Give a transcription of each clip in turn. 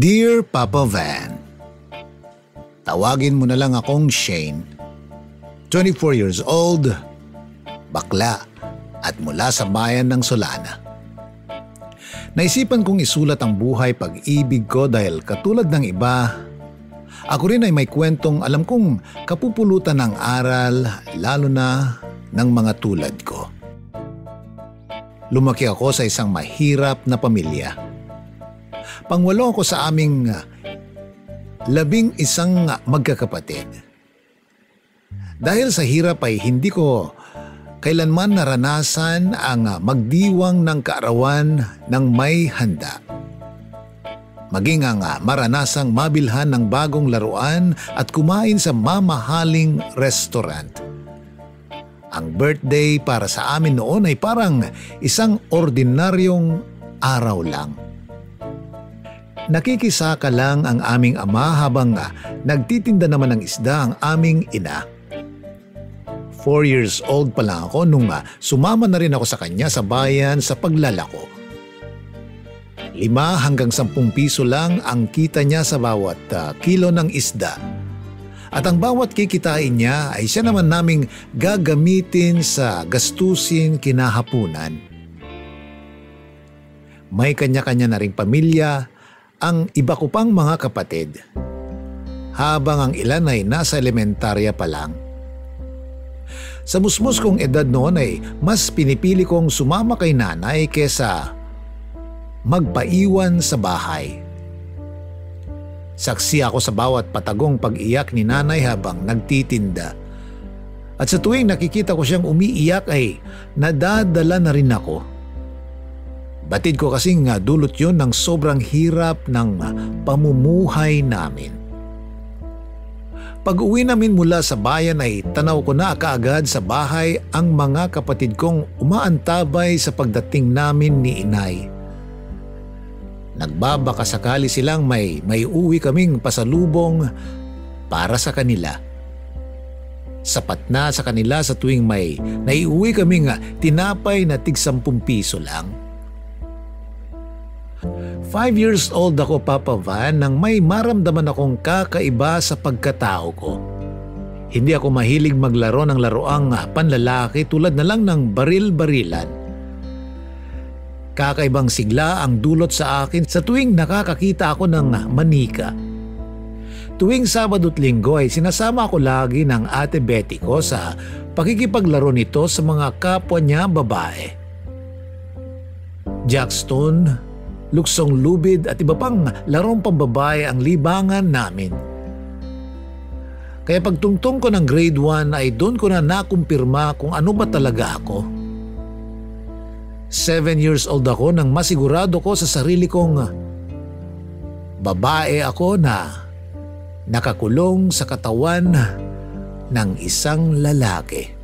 Dear Papa Van, tawagin mo na lang akong Shane, 24 years old, bakla at mula sa bayan ng Solana. Naisipan kong isulat ang buhay pag-ibig ko dahil katulad ng iba, ako rin ay may kwentong alam kong kapupulutan ng aral lalo na ng mga tulad ko. Lumaki ako sa isang mahirap na pamilya. Pangwalo ako sa aming 11 magkakapatid. Dahil sa hirap ay hindi ko kailanman naranasan ang magdiwang ng kaarawan ng may handa. Maging ang maranasang mabilhan ng bagong laruan at kumain sa mamahaling restaurant. Ang birthday para sa amin noon ay parang isang ordinaryong araw lang. Nakikisaka lang ang aming ama habang nagtitinda naman ng isda ang aming ina. 4 years old pa lang ako nung sumama na rin ako sa kanya sa bayan sa paglalako. 5 hanggang 10 piso lang ang kita niya sa bawat kilo ng isda. At ang bawat kikitain niya ay siya naman naming gagamitin sa gastusin kinahapunan. May kanya-kanya na ring pamilya ang iba ko pang mga kapatid, habang ang ilan ay nasa elementarya pa lang. Sa musmus kong edad noon ay mas pinipili kong sumama kay nanay kesa magpaiwan sa bahay. Saksi ako sa bawat patagong pag-iyak ni nanay habang nagtitinda. At sa tuwing nakikita ko siyang umiiyak ay nadadala na rin ako. Batid ko kasing dulot yun ng sobrang hirap ng pamumuhay namin. Pag uwi namin mula sa bayan ay tanaw ko na kaagad sa bahay ang mga kapatid kong umaantabay sa pagdating namin ni inay. Nagbabaka sakali silang may uwi kaming pasalubong para sa kanila. Sapat na sa kanila sa tuwing may naiuwi kaming tinapay na tig 10 piso lang. 5 years old ako, Papa Van, nang may maramdaman akong kakaiba sa pagkatao ko. Hindi ako mahilig maglaro ng laruang panlalaki tulad na lang ng baril-barilan. Kakaibang sigla ang dulot sa akin sa tuwing nakakakita ako ng manika. Tuwing Sabado't Linggo ay sinasama ako lagi ng Ate Betty ko sa pakikipaglaro nito sa mga kapwa niya babae. Jackstone, luksong lubid at iba pang larong pambabae ang libangan namin. Kaya pagtungtong ko ng grade 1 ay doon ko na nakumpirma kung ano ba talaga ako. 7 years old ako nang masigurado ko sa sarili kong babae ako na nakakulong sa katawan ng isang lalaki.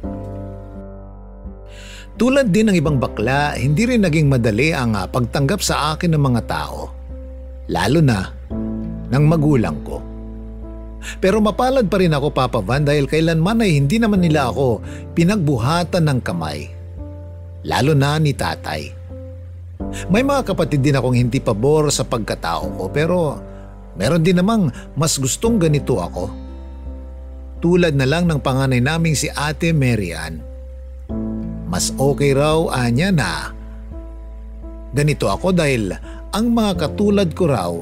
Tulad din ng ibang bakla, hindi rin naging madali ang pagtanggap sa akin ng mga tao, lalo na ng magulang ko. Pero mapalad pa rin ako, Papa Van, dahil kailanman ay hindi naman nila ako pinagbuhatan ng kamay, lalo na ni tatay. May mga kapatid din akong hindi pabor sa pagkatao ko, pero meron din namang mas gustong ganito ako. Tulad na lang ng panganay naming si Ate Marian. Mas okay raw anya na ganito ako dahil ang mga katulad ko raw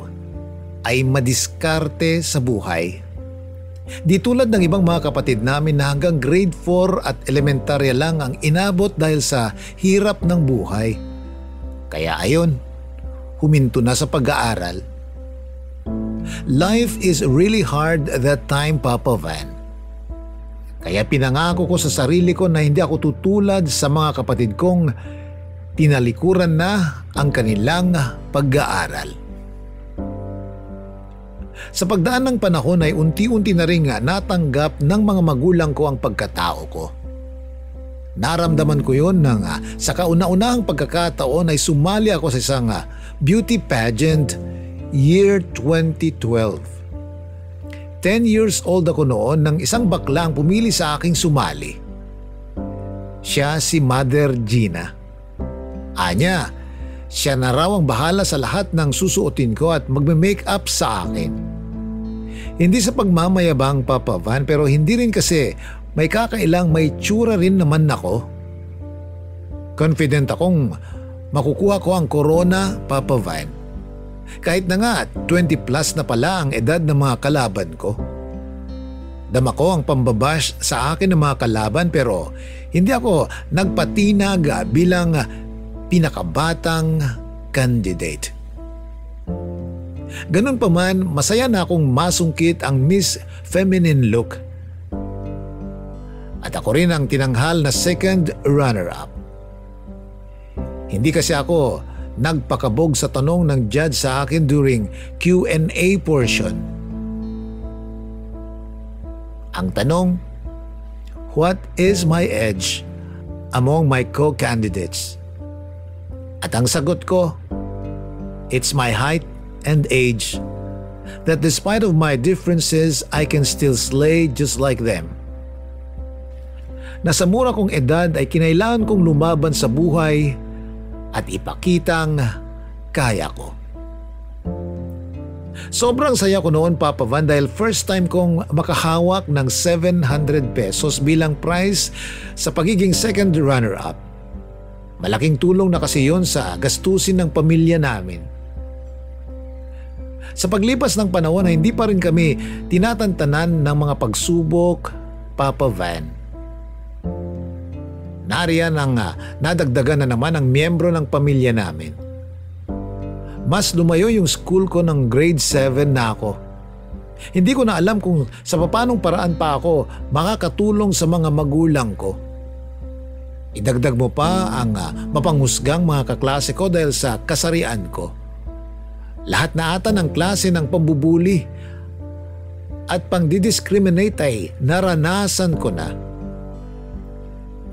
ay madiskarte sa buhay. Di tulad ng ibang mga kapatid namin na hanggang grade 4 at elementarya lang ang inabot dahil sa hirap ng buhay. Kaya ayon, huminto na sa pag-aaral. Life is really hard that time, Papa Van. Kaya pinangako ko sa sarili ko na hindi ako tutulad sa mga kapatid kong tinalikuran na ang kanilang pag-aaral. Sa pagdaan ng panahon ay unti-unti na rin natanggap ng mga magulang ko ang pagkatao ko. Naramdaman ko yun nang sa kauna-unahang pagkakataon ay sumali ako sa isang beauty pageant year 2012. 10 years old ako noon nang isang bakla ang pumili sa aking sumali. Siya si Mother Gina. Anya, Siya na raw ang bahala sa lahat ng susuotin ko at magme-make up sa akin. Hindi sa pagmamayabang, Papa Van, pero hindi rin kasi may kakailang may tsura rin naman ako. Confident akong makukuha ko ang corona, Papa Van. Kahit na nga 20 plus na pala ang edad ng mga kalaban ko. Dama ko ang pambabash sa akin ng mga kalaban pero hindi ako nagpatinag bilang pinakabatang candidate. Ganun pa man, masaya na akong masungkit ang Miss Feminine look. At ako rin ang tinanghal na second runner-up. Hindi kasi ako nagpakabog sa tanong ng judge sa akin during Q&A portion. Ang tanong, what is my edge among my co-candidates? At ang sagot ko, it's my height and age, that despite of my differences, I can still slay just like them. Na sa mura kong edad ay kinailangan kong lumaban sa buhay at ipakitang kaya ko. Sobrang saya ko noon, Papa Van, dahil first time kong makahawak ng 700 pesos bilang prize sa pagiging second runner-up. Malaking tulong na kasi yun sa gastusin ng pamilya namin. Sa paglipas ng panahon ay hindi pa rin kami tinatantanan ng mga pagsubok, Papa Van. Nariyan ang nadagdagan na naman ang miyembro ng pamilya namin. Mas lumayo yung school ko ng grade 7 na ako. Hindi ko na alam kung sa paanong paraan pa ako makakatulong sa mga magulang ko. Idagdag mo pa ang mapanghusgang mga kaklase ko dahil sa kasarian ko. Lahat na ata ng klase ng pambubuli at pang-discriminate ay naranasan ko na.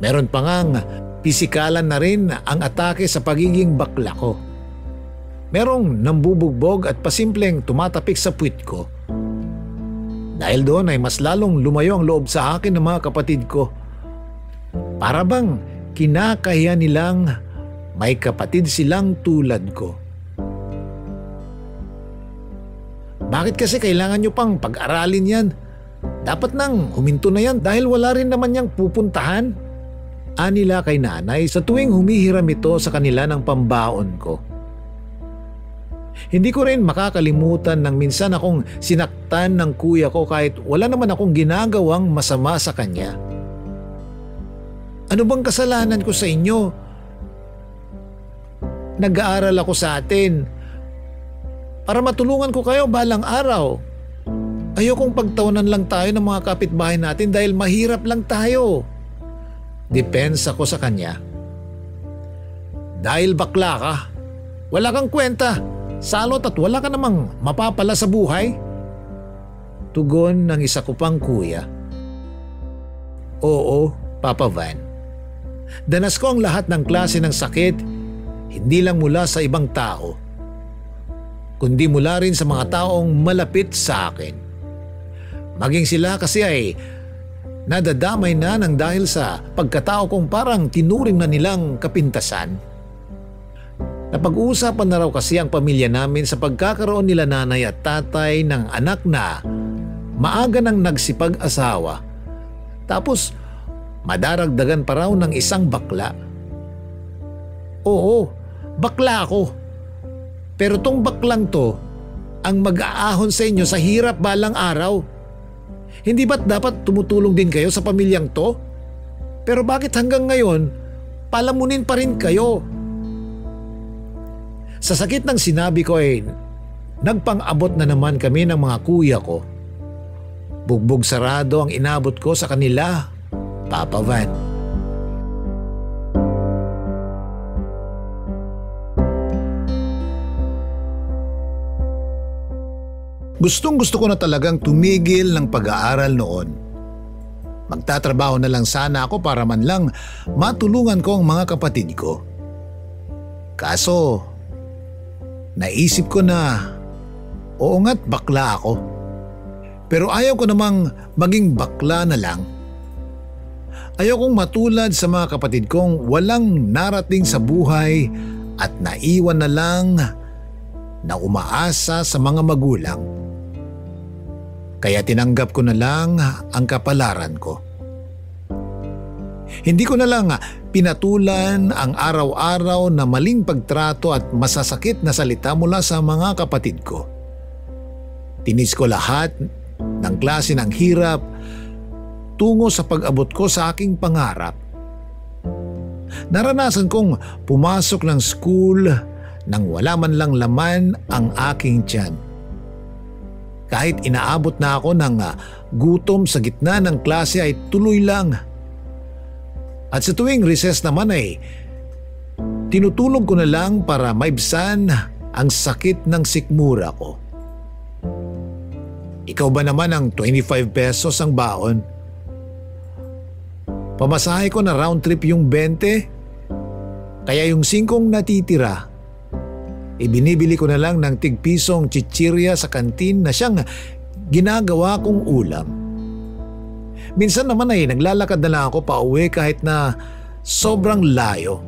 Meron pa ngang pisikalan na rin ang atake sa pagiging bakla ko. Merong nambubugbog at pasimpleng tumatapik sa puwit ko. Dahil doon ay mas lalong lumayo ang loob sa akin ng mga kapatid ko. Para bang kinakahiya nilang may kapatid silang tulad ko. Bakit kasi kailangan nyo pang pag-aralin yan? Dapat nang huminto na yan dahil wala rin naman niyang pupuntahan. Anila kay nanay sa tuwing humihiram ito sa kanila ng pambaon ko. Hindi ko rin makakalimutan nang minsan akong sinaktan ng kuya ko kahit wala naman akong ginagawang masama sa kanya. Ano bang kasalanan ko sa inyo? Nag-aaral ako sa atin para matulungan ko kayo balang araw. Ayokong pagtawanan lang tayo ng mga kapitbahay natin dahil mahirap lang tayo. Depensa ko sa kanya. Dahil bakla ka, wala kang kwenta, salot at wala ka namang mapapala sa buhay. Tugon ng isa ko pang kuya. Oo, Papa Van. Danas ko ang lahat ng klase ng sakit, hindi lang mula sa ibang tao, kundi mula rin sa mga taong malapit sa akin. Maging sila kasi ay nadadamay na ng dahil sa pagkatao kong parang tinuring na nilang kapintasan. Napag-uusapan na raw kasi ang pamilya namin sa pagkakaroon nila nanay at tatay ng anak na maaga nang nagsipag-asawa. Tapos madaragdagan pa raw ng isang bakla. Oo, bakla ako. Pero tong baklang to ang mag-aahon sa inyo sa hirap balang araw. Hindi ba't dapat tumutulong din kayo sa pamilyang to? Pero bakit hanggang ngayon palamunin pa rin kayo? Sa sakit ng sinabi ko ay nagpang-abot na naman kami ng mga kuya ko. Bugbog sarado ang inabot ko sa kanila, Papa Van. Gustong-gusto ko na talagang tumigil ng pag-aaral noon. Magtatrabaho na lang sana ako para man lang matulungan ko ang mga kapatid ko. Kaso, naisip ko na, oo nga't bakla ako. Pero ayaw ko namang maging bakla na lang. Ayaw kong matulad sa mga kapatid kong walang narating sa buhay at naiwan na lang na umaasa sa mga magulang. Kaya tinanggap ko na lang ang kapalaran ko. Hindi ko na lang pinatulan ang araw-araw na maling pagtrato at masasakit na salita mula sa mga kapatid ko. Tinis ko lahat ng klase ng hirap tungo sa pag-abot ko sa aking pangarap. Naranasan kong pumasok ng school nang wala man lang laman ang aking tiyan. Kahit inaabot na ako ng gutom sa gitna ng klase ay tuloy lang. At sa tuwing recess naman ay tinutulog ko na lang para maibsan ang sakit ng sikmura ko. Ikaw ba naman ang 25 pesos ang baon? Pamasahe ko na round trip yung 20, kaya yung 5 natitira, ibinibili ko na lang ng tig-pisong chichirya sa kantin na siyang ginagawa kong ulam. Minsan naman ay naglalakad na lang ako pauwi kahit na sobrang layo.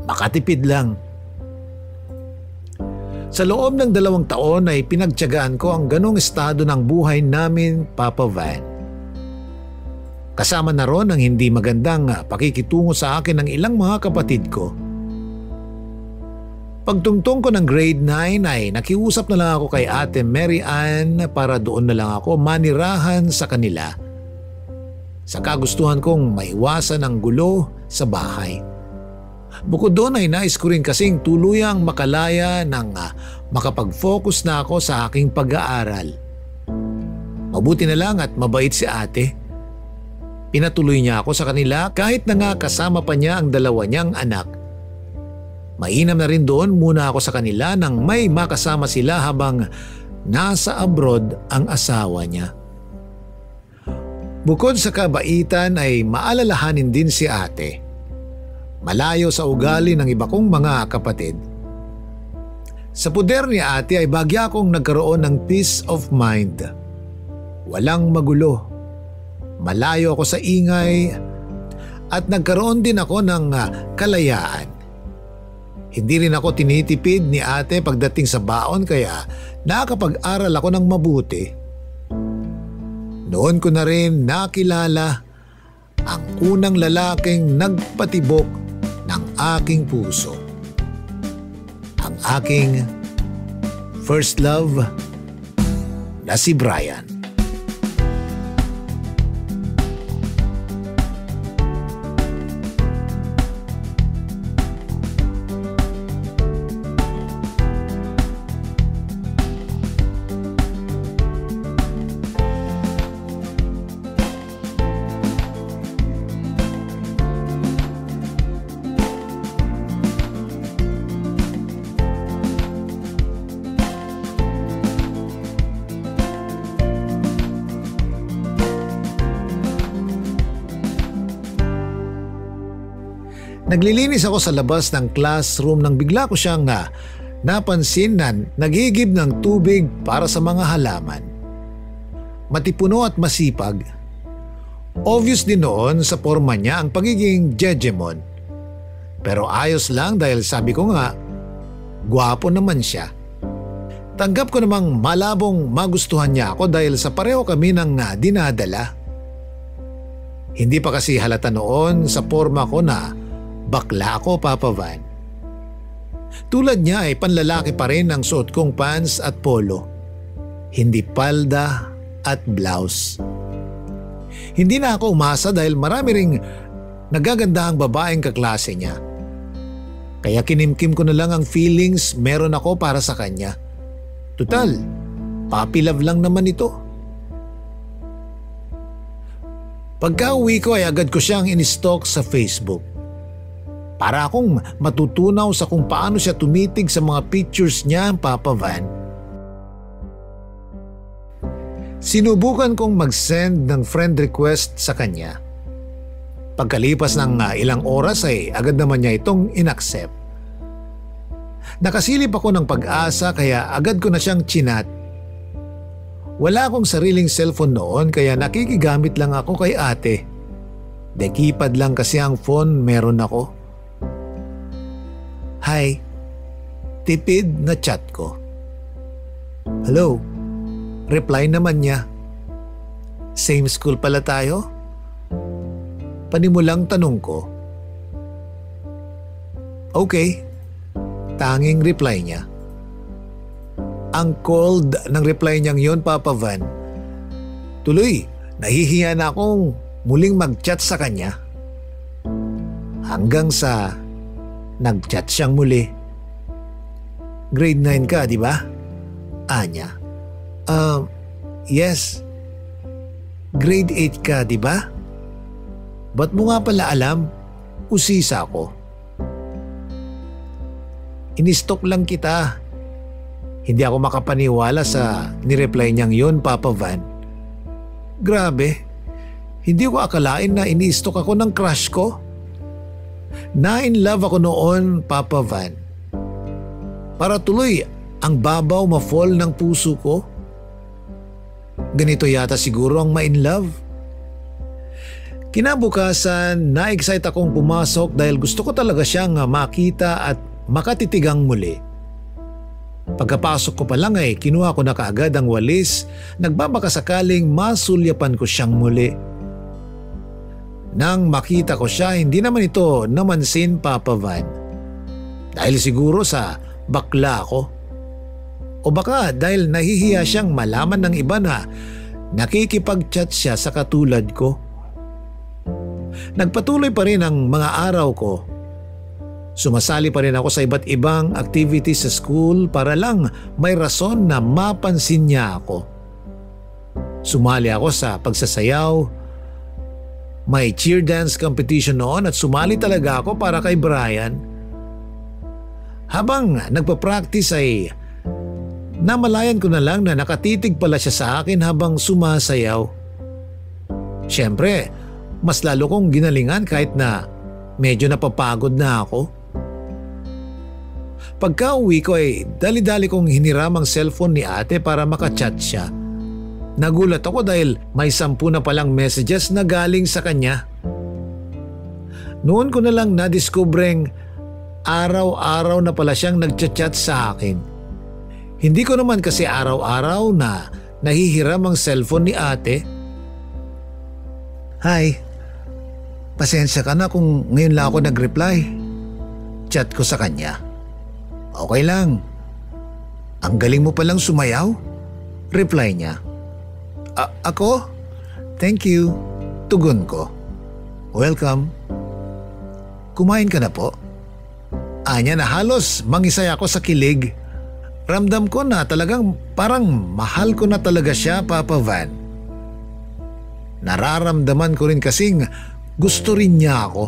Makatipid lang. Sa loob ng 2 taon ay pinagtiyagaan ko ang ganong estado ng buhay namin, Papa Van. Kasama na ron ang hindi magandang pakikitungo sa akin ng ilang mga kapatid ko. Pagtungtong ko ng grade 9 ay nakiusap na lang ako kay Ate Mary Ann para doon na lang ako manirahan sa kanila. Sa kagustuhan kong maiwasan ang gulo sa bahay. Bukod doon ay nais ko rin kasing tuluyang makalaya ng makapag-focus na ako sa aking pag-aaral. Mabuti na lang at mabait si ate. Pinatuloy niya ako sa kanila kahit na nga kasama pa niya ang 2 niyang anak. Mainam na rin doon muna ako sa kanila nang may makasama sila habang nasa abroad ang asawa niya. Bukod sa kabaitan ay maalalahanin din si ate. Malayo sa ugali ng iba kong mga kapatid. Sa puder ni ate ay bagya akong nagkaroon ng peace of mind. Walang magulo. Malayo ako sa ingay at nagkaroon din ako ng kalayaan. Hindi rin ako tinitipid ni ate pagdating sa baon kaya nakakapag-aral ako ng mabuti. Noon ko na rin nakilala ang unang lalaking nagpatibok ng aking puso. Ang aking first love na si Brian. Naglilinis ako sa labas ng classroom nang bigla ko siyang napansin na nagigib ng tubig para sa mga halaman. Matipuno at masipag. Obvious din noon sa forma niya ang pagiging jejemon. Pero ayos lang dahil sabi ko nga, gwapo naman siya. Tanggap ko namang malabong magustuhan niya ako dahil sa pareho kami ng dinadala. Hindi pa kasi halata noon sa forma ko na bakla ako, Papa Van. Tulad niya ay panlalaki pa rin ang suot kong pants at polo. Hindi palda at blouse. Hindi na ako umasa dahil marami ring nagagandahang babaeng kaklase niya. Kaya kinimkim ko na lang ang feelings meron ako para sa kanya. Tutal, puppy love lang naman ito. Pagka uwi ko ay agad ko siyang in-stalk sa Facebook. Para akong matutunaw sa kung paano siya tumitig sa mga pictures niya, Papa Van. Sinubukan kong mag-send ng friend request sa kanya. Pagkalipas ng ilang oras ay agad naman niya itong inaccept. Nakasilip ako ng pag-asa kaya agad ko na siyang chinat. Wala akong sariling cellphone noon kaya nakikigamit lang ako kay ate. De keypad lang kasi ang phone meron ako. Hi. Tipid na chat ko. Hello. Reply naman niya. Same school pala tayo? Panimulang tanong ko. Okay. Tanging reply niya. Ang cold ng reply niyang yun, Papa Van. Tuloy, nahihiya na akong muling mag-chat sa kanya. Hanggang sa nag-chat siyang muli. Grade 9 ka, di ba? Anya. Yes. Grade 8 ka, di ba? Ba't mo nga pala alam? Usisa ko. Inistok lang kita. Hindi ako makapaniwala sa nireply niyang yun, Papa Van. Grabe. Hindi ko akalain na inistok ako ng crush ko. Na-in love ako noon, Papa Van. Para tuloy ang babaw ma-fall ng puso ko. Ganito yata siguro ang ma-in love. Kinabukasan, na-excite akong pumasok dahil gusto ko talaga siyang makita at makatitigang muli. Pagkapasok ko pa lang ay kinuha ko na kaagad ang walis, nagbabakasakaling masulyapan ko siyang muli. Nang makita ko siya, hindi naman ito namansin, Papa Van. Dahil siguro sa bakla ko. O baka dahil nahihiya siyang malaman ng iba na nakikipag-chat siya sa katulad ko. Nagpatuloy pa rin ang mga araw ko. Sumasali pa rin ako sa iba't ibang activities sa school para lang may rason na mapansin niya ako. Sumali ako sa pagsasayaw. May cheer dance competition noon at sumali talaga ako para kay Brian. Habang nagpa-practice ay namalayan ko na lang na nakatitig pala siya sa akin habang sumasayaw. Siyempre, mas lalo kong ginalingan kahit na medyo napapagod na ako. Pagka uwi ko ay dali-dali kong hiniram ang cellphone ni ate para makachat siya. Nagulat ako dahil may 10 na palang messages na galing sa kanya. Noon ko na lang nadiskubreng araw-araw na pala siyang nagchat-chat sa akin. Hindi ko naman kasi araw-araw na nahihiram ang cellphone ni ate. Hi, pasensya ka na kung ngayon lang ako nag-reply. Chat ko sa kanya. Okay lang. Ang galing mo palang sumayaw? Reply niya. Ako? Thank you. Tugon ko. Welcome. Kumain ka na po? Anya na halos mangisay ako sa kilig. Ramdam ko na talagang parang mahal ko na talaga siya, Papa Van. Nararamdaman ko rin kasing gusto rin niya ako.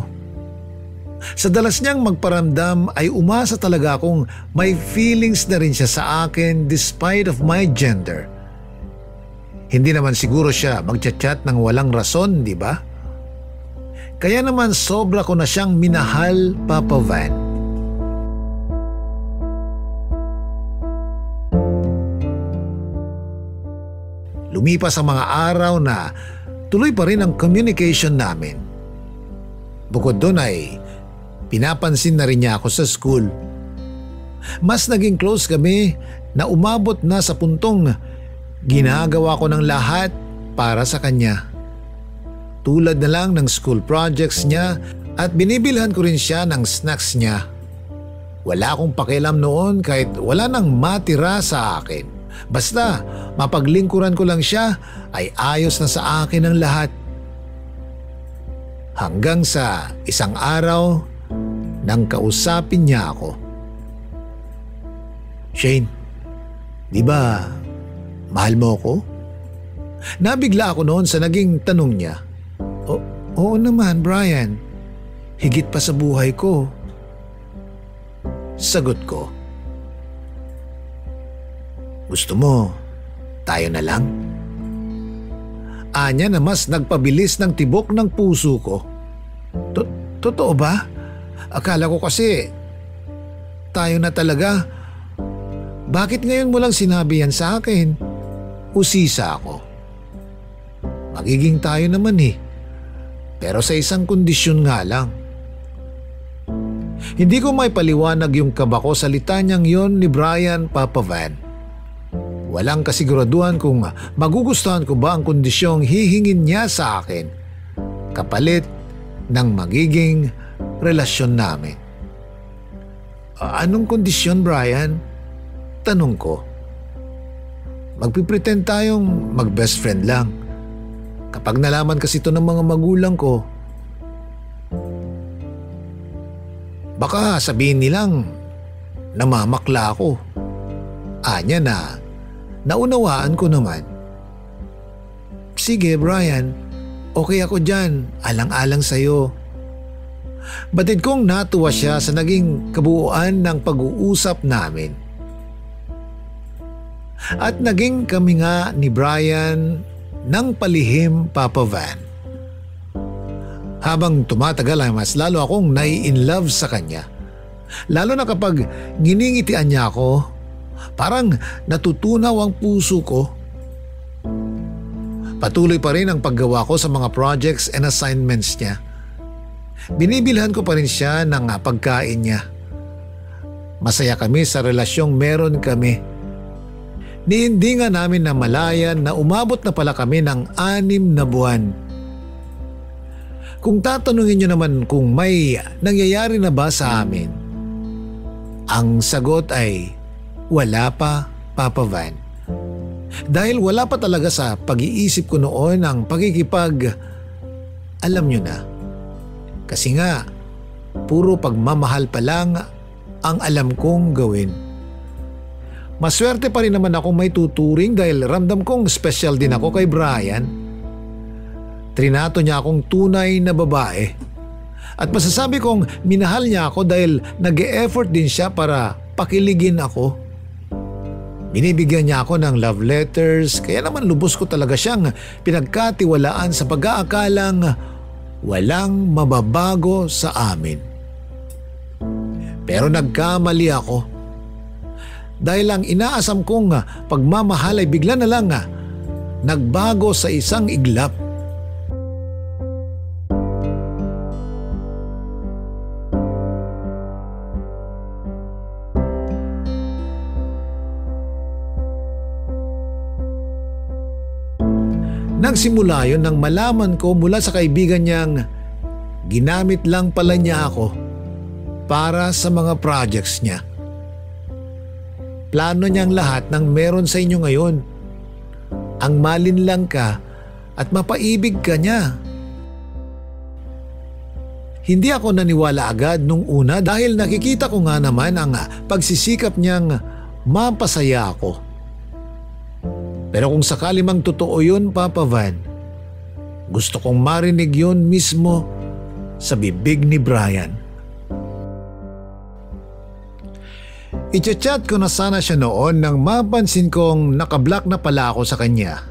Sa dalas niyang magparamdam ay umasa talaga akong may feelings na rin siya sa akin despite of my gender. Hindi naman siguro siya magchat-chat ng walang rason, di ba? Kaya naman sobra ko na siyang minahal, Papa Van. Lumipas ang mga araw na tuloy pa rin ang communication namin. Bukod doon ay pinapansin na rin niya ako sa school. Mas naging close kami na umabot na sa puntong ginagawa ko ng lahat para sa kanya. Tulad na lang ng school projects niya at binibilhan ko rin siya ng snacks niya. Wala akong pakialam noon kahit wala nang matira sa akin. Basta mapaglingkuran ko lang siya ay ayos na sa akin ang lahat. Hanggang sa isang araw nang kausapin niya ako. Shane, di ba mahal mo ako? Nabigla ako noon sa naging tanong niya. Oo naman, Brian. Higit pa sa buhay ko. Sagot ko. Gusto mo, tayo na lang? Anya na mas nagpabilis ng tibok ng puso ko. Totoo ba? Akala ko kasi tayo na talaga. Bakit ngayon mo lang sinabi yan sa akin? Usisa ako. Magiging tayo naman eh. Pero sa isang kondisyon nga lang. Hindi ko may paliwanag yung kaba ko sa litanyang yon ni Brian, Papa Van. Walang kasiguraduhan kung magugustuhan ko ba ang kondisyong hihingin niya sa akin kapalit ng magiging relasyon namin. Anong kondisyon, Brian? Tanong ko. Magpipretend tayong mag-best friend lang. Kapag nalaman kasi ito ng mga magulang ko, baka sabihin nilang namamakla ako. Anya na, naunawaan ko naman. Sige, Brian, okay ako dyan, alang-alang sa'yo. Batid kong natuwa siya sa naging kabuuan ng pag-uusap namin. At naging kami nga ni Brian ng palihim, Papa Van. Habang tumatagal ay mas lalo akong nai-inlove sa kanya. Lalo na kapag nginingitian niya ako, parang natutunaw ang puso ko. Patuloy pa rin ang paggawa ko sa mga projects and assignments niya. Binibilhan ko pa rin siya ng pagkain niya. Masaya kami sa relasyong meron kami. Ni hindi nga namin namalayan na umabot na pala kami ng 6 na buwan. Kung tatanungin niyo naman kung may nangyayari na ba sa amin, ang sagot ay wala pa, Papa Van. Dahil wala pa talaga sa pag-iisip ko noon ang alam niyo na. Kasi nga, puro pagmamahal pa lang ang alam kong gawin. Maswerte pa rin naman akong may tuturing dahil ramdam kong special din ako kay Brian. Trinato niya akong tunay na babae. At masasabi kong minahal niya ako dahil nag-e-effort din siya para pakiligin ako. Binibigyan niya ako ng love letters kaya naman lubos ko talaga siyang pinagkatiwalaan sa pag-aakalang walang mababago sa amin. Pero nagkamali ako. Dahil ang inaasam kong pagmamahal ay bigla na lang nagbago sa isang iglap. Nagsimula yun nang malaman ko mula sa kaibigan niyang ginamit lang pala niya ako para sa mga projects niya. Plano niyang lahat ng meron sa inyo ngayon. Ang malinlang ka at mapaibig ka niya. Hindi ako naniwala agad nung una dahil nakikita ko nga naman ang pagsisikap niyang mapasaya ako. Pero kung sakali mang totoo yun, Papa Van, gusto kong marinig yun mismo sa bibig ni Brian. I-chat ko na sana siya noon nang mapansin kong nakablock na pala ako sa kanya.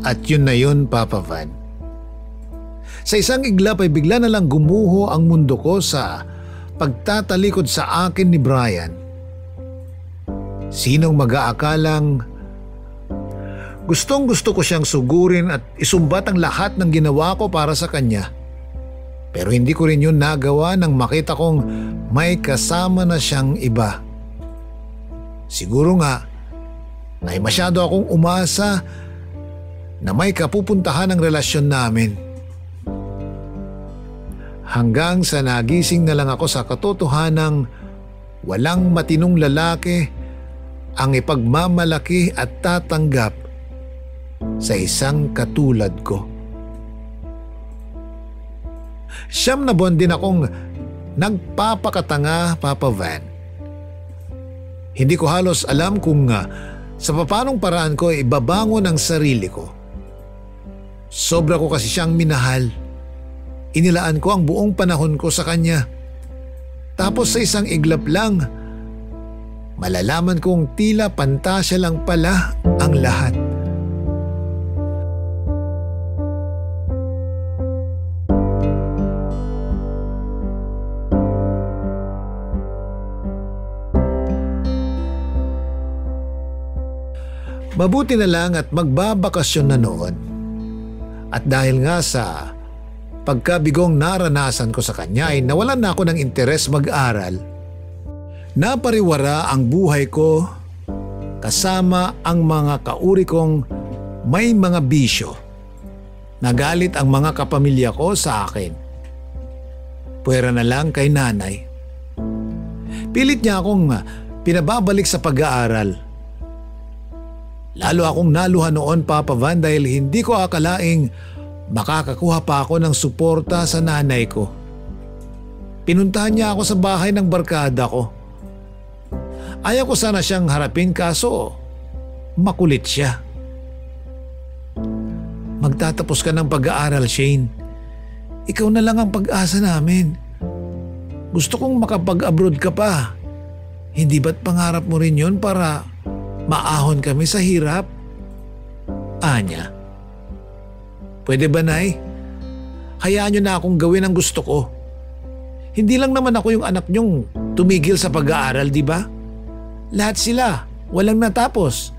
At yun na yun, Papa Van. Sa isang iglap ay bigla na lang gumuho ang mundo ko sa pagtatalikod sa akin ni Brian. Sinong mag-aakalang gustong-gusto ko siyang sugurin at isumbat ang lahat ng ginawa ko para sa kanya. Pero hindi ko rin yun nagawa nang makita kong may kasama na siyang iba. Siguro nga ay masyado akong umasa na may kapupuntahan ang relasyon namin. Hanggang sa nagising na lang ako sa katotohanang walang matinong lalaki ang ipagmamalaki at tatanggap sa isang katulad ko. 9 na buwan din akong nagpapakatanga, Papa Van. Hindi ko halos alam kung sa papanong paraan ko ibabangon ang sarili ko. Sobra ko kasi siyang minahal. Inilaan ko ang buong panahon ko sa kanya. Tapos sa isang iglap lang, malalaman kong tila pantasya lang pala ang lahat. Mabuti na lang at magbabakasyon na noon. At dahil nga sa pagkabigong naranasan ko sa kanya ay nawalan na ako ng interes mag-aral. Napariwara ang buhay ko kasama ang mga kauri kong may mga bisyo. Nagalit ang mga kapamilya ko sa akin. Puwera na lang kay nanay. Pilit niya akong pinababalik sa pag-aaral. Lalo akong naluha noon, Papa Van, dahil hindi ko akalaing makakakuha pa ako ng suporta sa nanay ko. Pinuntahan niya ako sa bahay ng barkada ko. Ayaw ko sana siyang harapin kaso makulit siya. Magtatapos ka ng pag-aaral, Shane. Ikaw na lang ang pag-asa namin. Gusto kong makapag-abroad ka pa. Hindi ba't pangarap mo rin yon para maahon kami sa hirap? Anya. Pwede ba, Nay? Hayaan niyo na akong gawin ang gusto ko. Hindi lang naman ako yung anak niyong tumigil sa pag-aaral, di ba? Lahat sila, walang natapos.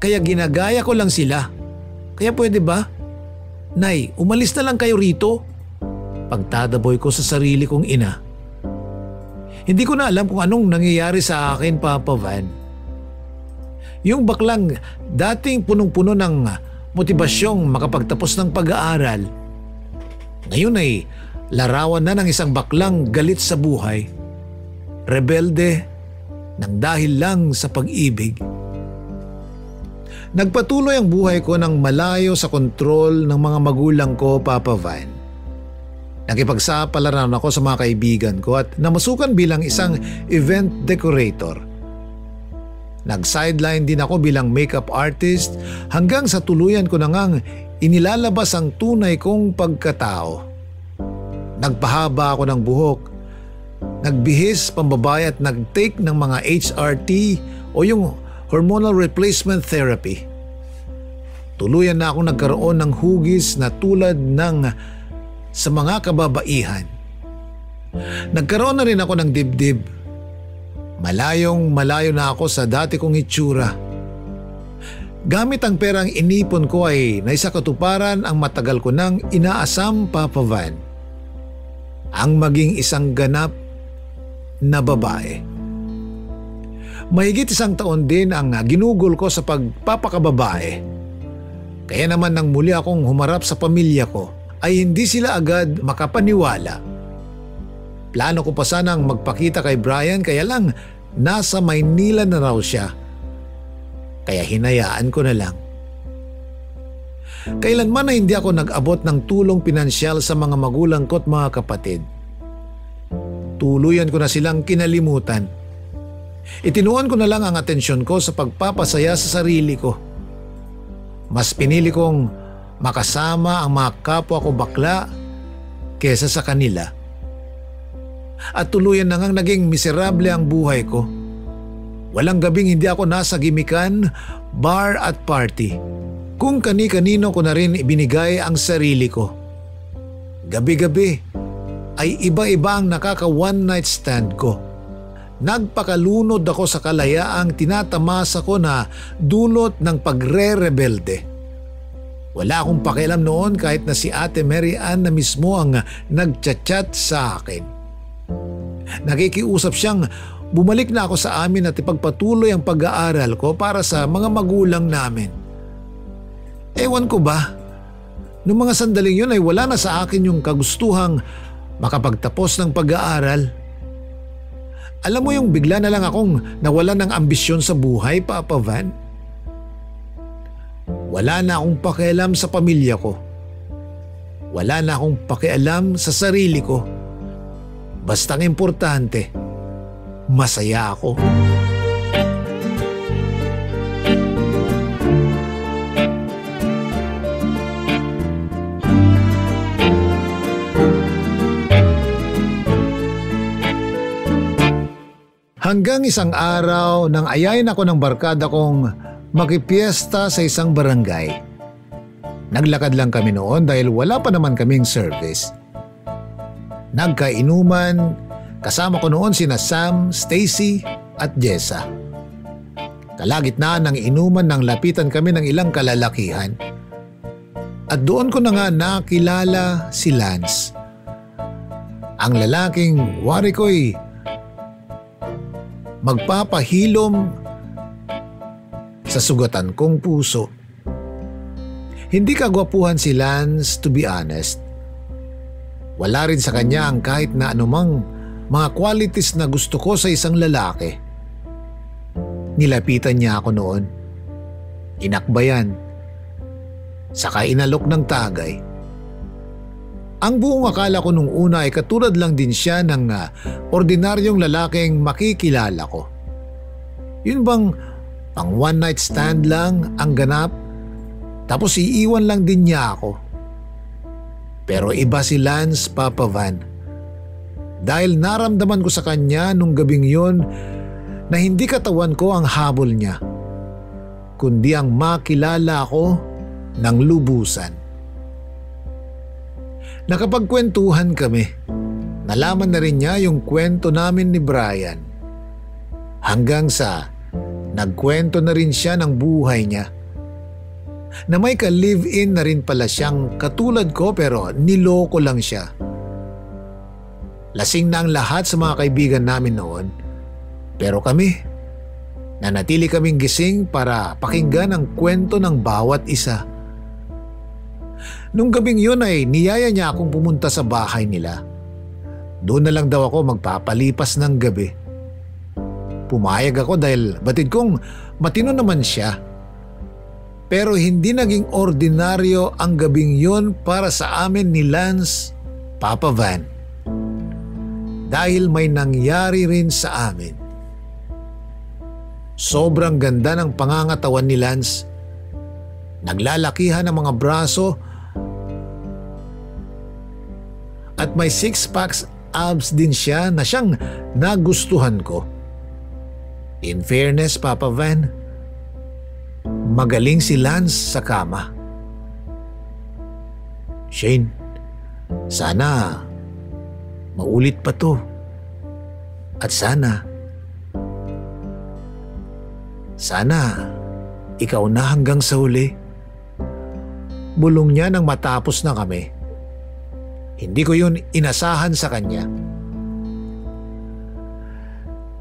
Kaya ginagaya ko lang sila. Kaya pwede ba? Nay, umalis na lang kayo rito. Pagtadaboy ko sa sarili kong ina. Hindi ko na alam kung anong nangyayari sa akin, Papa Van. Yung baklang dating punong-puno ng motibasyong makapagtapos ng pag-aaral, ngayon ay larawan na ng isang baklang galit sa buhay. Rebelde nang dahil lang sa pag-ibig. Nagpatuloy ang buhay ko ng malayo sa kontrol ng mga magulang ko, Papa Van. Nakipagsapalaran ako sa mga kaibigan ko at namasukan bilang isang event decorator. Nag-sideline din ako bilang makeup artist hanggang sa tuluyan ko na ngang inilalabas ang tunay kong pagkatao. Nagpahaba ako ng buhok, nagbihis pambabae at nag-take ng mga HRT o yung hormonal replacement therapy. Tuluyan na akong nagkaroon ng hugis na tulad ng sa mga kababaihan. Nagkaroon na rin ako ng dibdib. Malayong malayo na ako sa dati kong itsura. Gamit ang perang inipon ko ay naisakatuparan ang matagal ko nang inaasam, Papa Van. Ang maging isang ganap na babae. Mahigit 1 taon din ang ginugol ko sa pagpapakababae. Kaya naman nang muli akong humarap sa pamilya ko ay hindi sila agad makapaniwala. Plano ko pa sanang magpakita kay Brian kaya lang nasa Maynila na raw siya. Kaya hinayaan ko na lang. Kailanman na hindi ako nag-abot ng tulong pinansyal sa mga magulang ko at mga kapatid. Tuluyan ko na silang kinalimutan. Itinuon ko na lang ang atensyon ko sa pagpapasaya sa sarili ko. Mas pinili kong makasama ang mga kapwa ko bakla kesa sa kanila. At tuluyan na ngang naging miserable ang buhay ko. Walang gabing hindi ako nasa gimikan, bar at party. Kung kani-kanino ko na rin ibinigay ang sarili ko. Gabi-gabi ay iba-iba ang nakaka-one night stand ko. Nagpakalunod ako sa kalayaang tinatamasa ko na dulot ng pagre-rebelde. Wala akong pakialam noon kahit na si Ate Mary Ann na mismo ang nagchat-chat sa akin. Nakikiusap siyang bumalik na ako sa amin at ipagpatuloy ang pag-aaral ko para sa mga magulang namin. Ewan ko ba, noong mga sandaling yun ay wala na sa akin yung kagustuhang makapagtapos ng pag-aaral. Alam mo yung bigla na lang akong nawalan ng ambisyon sa buhay, Papa Van? Wala na akong pakialam sa pamilya ko. Wala na akong pakialam sa sarili ko. Bastang importante, masaya ako. Hanggang isang araw nang ayayin ako ng barkada kong makipiesta sa isang barangay. Naglakad lang kami noon dahil wala pa naman kaming service. Nagkainuman, kasama ko noon sina Sam, Stacy at Jessa. Kalagitnaan ng inuman nang lapitan kami ng ilang kalalakihan. At doon ko na nga nakilala si Lance. Ang lalaking wari ko'y magpapahilom sa sugatan kong puso. Hindi kagwapuhan si Lance, to be honest. Wala rin sa kanya ang kahit na anumang mga qualities na gusto ko sa isang lalaki. Nilapitan niya ako noon. Inakbayan. Saka inalok ng tagay. Ang buong akala ko nung una ay katulad lang din siya ng ordinaryong lalaking makikilala ko. Yun bang pang one night stand lang ang ganap, tapos iiwan lang din niya ako. Pero iba si Lance, Papa Van. Dahil naramdaman ko sa kanya nung gabing yun na hindi katawan ko ang habol niya, kundi ang makilala ko ng lubusan. Nakapagkwentuhan kami. Nalaman na rin niya yung kwento namin ni Brian. Hanggang sa nagkwento na rin siya ng buhay niya. Na may ka-live-in na rin pala siyang katulad ko pero niloko lang siya. Lasing na ang lahat sa mga kaibigan namin noon. Pero kami, nanatili kaming gising para pakinggan ang kwento ng bawat isa. Nung gabing yun ay niyaya niya akong pumunta sa bahay nila. Doon na lang daw ako magpapalipas ng gabi. Pumayag ako dahil batid kong matino naman siya. Pero hindi naging ordinaryo ang gabing yun para sa amin ni Lance, Papa Van. Dahil may nangyari rin sa amin. Sobrang ganda ng pangangatawan ni Lance. Naglalakihan ang mga braso at may six-packs abs din siya na siyang nagustuhan ko. In fairness, Papa Van, magaling si Lance sa kama. Shane, sana maulit pa to. At sana ikaw na hanggang sa huli. Bulong niya nang matapos na kami. Hindi ko yun inasahan sa kanya.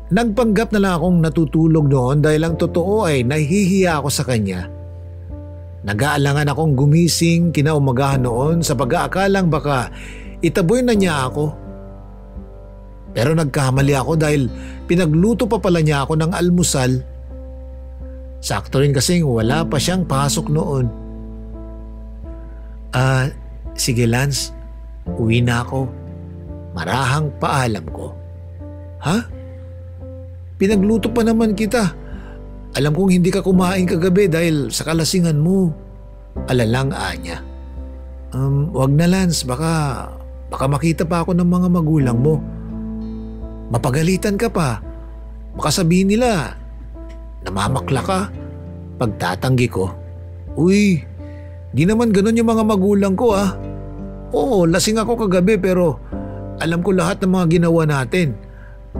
Nagpanggap na lang akong natutulog noon dahil ang totoo ay nahihiya ako sa kanya. Nag-aalangan akong gumising kinaumagahan noon sa pag-aakalang baka itaboy na niya ako. Pero nagkamali ako dahil pinagluto pa pala niya ako ng almusal. Sakto rin kasing wala pa siyang pasok noon. Sige Lance, uwi na ako. Marahang paalam ko. Ha? Pinagluto pa naman kita. Alam kong hindi ka kumain kagabi dahil sa kalasingan mo. Alalang anya. Wag na Lance, baka makita pa ako ng mga magulang mo. Mapagalitan ka pa. Baka sabihin nila, namamakla ka. Pagtatanggi ko. Uy, di naman ganun yung mga magulang ko ah. Oo, lasing ako kagabi pero alam ko lahat ng mga ginawa natin.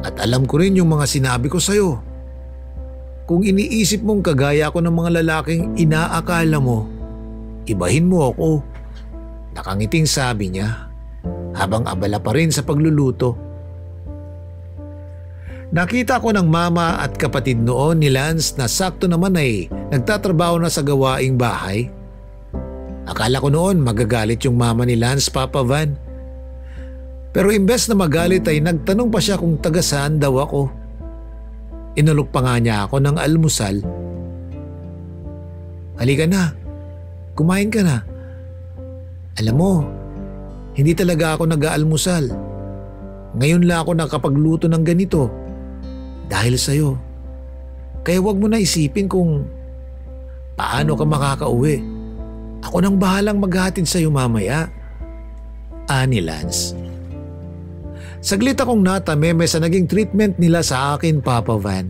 At alam ko rin yung mga sinabi ko sa'yo. Kung iniisip mong kagaya ko ng mga lalaking inaakala mo, ibahin mo ako. Nakangiting sabi niya habang abala pa rin sa pagluluto. Nakita ko ng mama at kapatid noon ni Lance na sakto naman ay nagtatrabaho na sa gawaing bahay. Akala ko noon magagalit yung mama ni Lance, Papa Van. Pero imbes na magalit ay nagtanong pa siya kung taga saan daw ako. Inulok pa nga niya ako ng almusal. Halika na, kumain ka na. Alam mo, hindi talaga ako nag-aalmusal. Ngayon lang ako nakapagluto ng ganito. Dahil sa'yo. Kaya wag mo na isipin kung paano ka makakauwi. Ako nang bahalang maghatid sa'yo mamaya. Ani Lance. Saglit akong natameme sa naging treatment nila sa akin, Papa Van.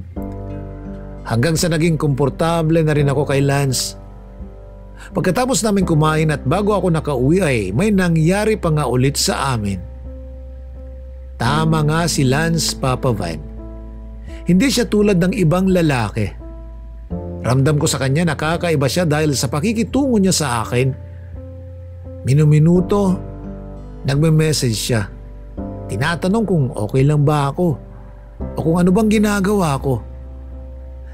Hanggang sa naging komportable na rin ako kay Lance. Pagkatapos namin kumain at bago ako nakauwi ay may nangyari pa nga ulit sa amin. Tama nga si Lance, Papa Van. Hindi siya tulad ng ibang lalaki. Ramdam ko sa kanya nakakaiba siya dahil sa pakikitungo niya sa akin. Minuminuto, nagme-message siya. Tinatanong kung okay lang ba ako o kung ano bang ginagawa ko.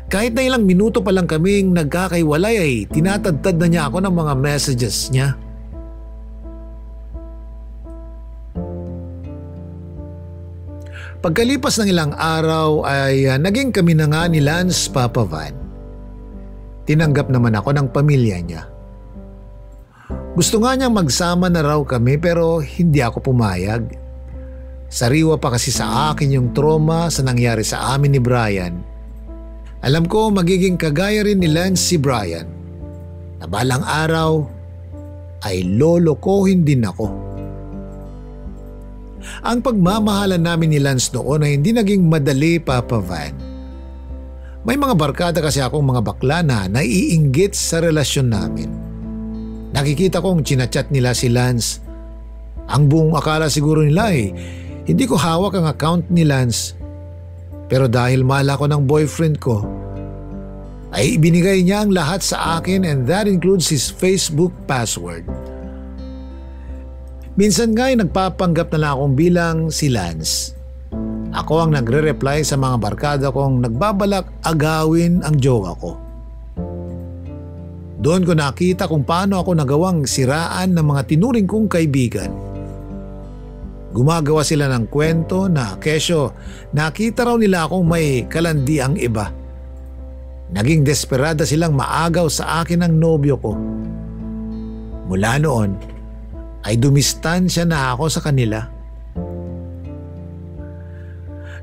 Kahit na ilang minuto pa lang kaming nagkakaiwalay ay tinatadtad na niya ako ng mga messages niya. Pagkalipas ng ilang araw ay naging kami na nga ni Lance, Papa Van. Tinanggap naman ako ng pamilya niya. Gusto nga niyang magsama na raw kami pero hindi ako pumayag. Sariwa pa kasi sa akin yung trauma sa nangyari sa amin ni Brian. Alam ko magiging kagaya rin ni Lance si Brian. Na balang araw ay lolokohin din ako. Ang pagmamahalan namin ni Lance noon ay hindi naging madali, Papa Van. May mga barkada kasi akong mga bakla na naiinggit sa relasyon namin. Nakikita kong chinachat nila si Lance. Ang buong akala siguro nila ay hindi ko hawak ang account ni Lance. Pero dahil mahal ako ng boyfriend ko, ay ibinigay niya ang lahat sa akin and that includes his Facebook password. Minsan nga ay nagpapanggap na lang akong bilang si Lance. Ako ang nagre-reply sa mga barkada kong nagbabalak agawin ang jowa ko. Doon ko nakita kung paano ako nagawang siraan ng mga tinuring kong kaibigan. Gumagawa sila ng kwento na kesyo nakita raw nila akong may kalandi ang iba. Naging desperada silang maagaw sa akin ang nobyo ko. Mula noon ay dumistansya na ako sa kanila.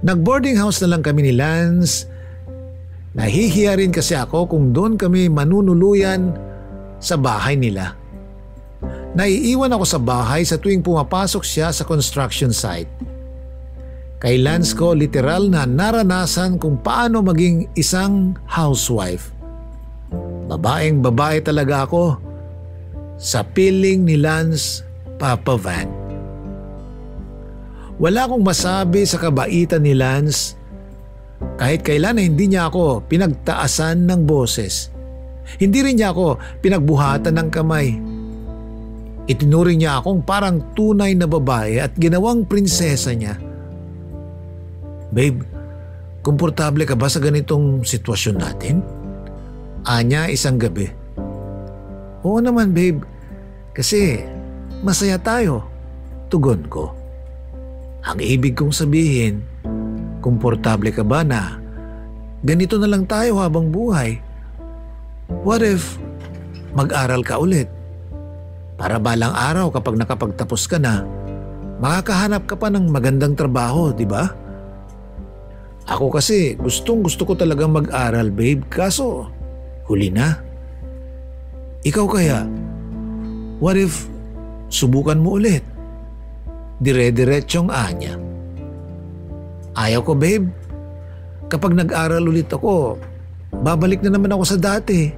Nag-boarding house na lang kami ni Lance. Nahihiya rin kasi ako kung doon kami manunuluyan sa bahay nila. Naiiwan ako sa bahay sa tuwing pumapasok siya sa construction site. Kay Lance ko literal na naranasan kung paano maging isang housewife. Babaeng babae talaga ako sa piling ni Lance, Papa Van. Wala akong masabi sa kabaitan ni Lance. Kahit kailan ay hindi niya ako pinagtaasan ng boses. Hindi rin niya ako pinagbuhatan ng kamay. Itinuring niya akong parang tunay na babae at ginawang prinsesa niya. Babe, komportable ka ba sa ganitong sitwasyon natin? Anya isang gabi. Oo naman babe, kasi masaya tayo, tugon ko. Ang ibig kong sabihin, komportable ka ba na ganito na lang tayo habang buhay? What if mag-aral ka ulit? Para balang araw kapag nakapagtapos ka na, makakahanap ka pa ng magandang trabaho, di ba? Ako kasi gustong gusto ko talagang mag-aral babe, kaso huli na. Ikaw kaya, what if subukan mo ulit? Dire-diretsyong anya. Ayaw ko babe. Kapag nag-aral ulit ako, babalik na naman ako sa dati.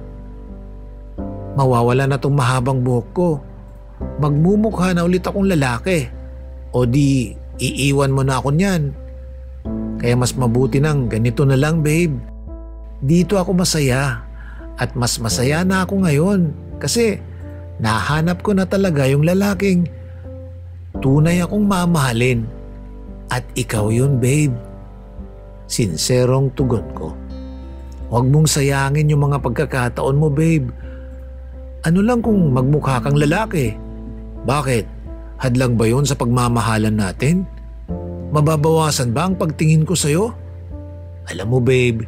Mawawala na tong mahabang buhok ko. Magmumukha na ulit akong lalaki. O di iiwan mo na ako niyan. Kaya mas mabuti nang ganito na lang babe. Dito ako masaya. At mas masaya na ako ngayon. Kasi nahanap ko na talaga yung lalaking tunay akong mamahalin. At ikaw yun babe. Sinserong tugon ko. Huwag mong sayangin yung mga pagkakataon mo babe. Ano lang kung magmukha kang lalaki? Bakit? Hadlang ba yun sa pagmamahalan natin? Mababawasan ba ang pagtingin ko sa'yo? Alam mo babe,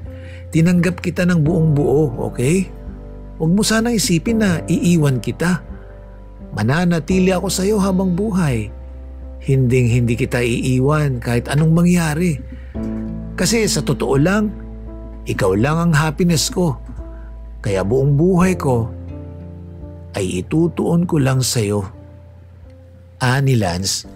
tinanggap kita ng buong buo, okay? Huwag mo sanang isipin na iiwan kita. Mananatili ako sa'yo habang buhay. Hinding-hindi kita iiwan kahit anong mangyari. Kasi sa totoo lang, ikaw lang ang happiness ko. Kaya buong buhay ko ay itutuon ko lang sa'yo. Ani Lance.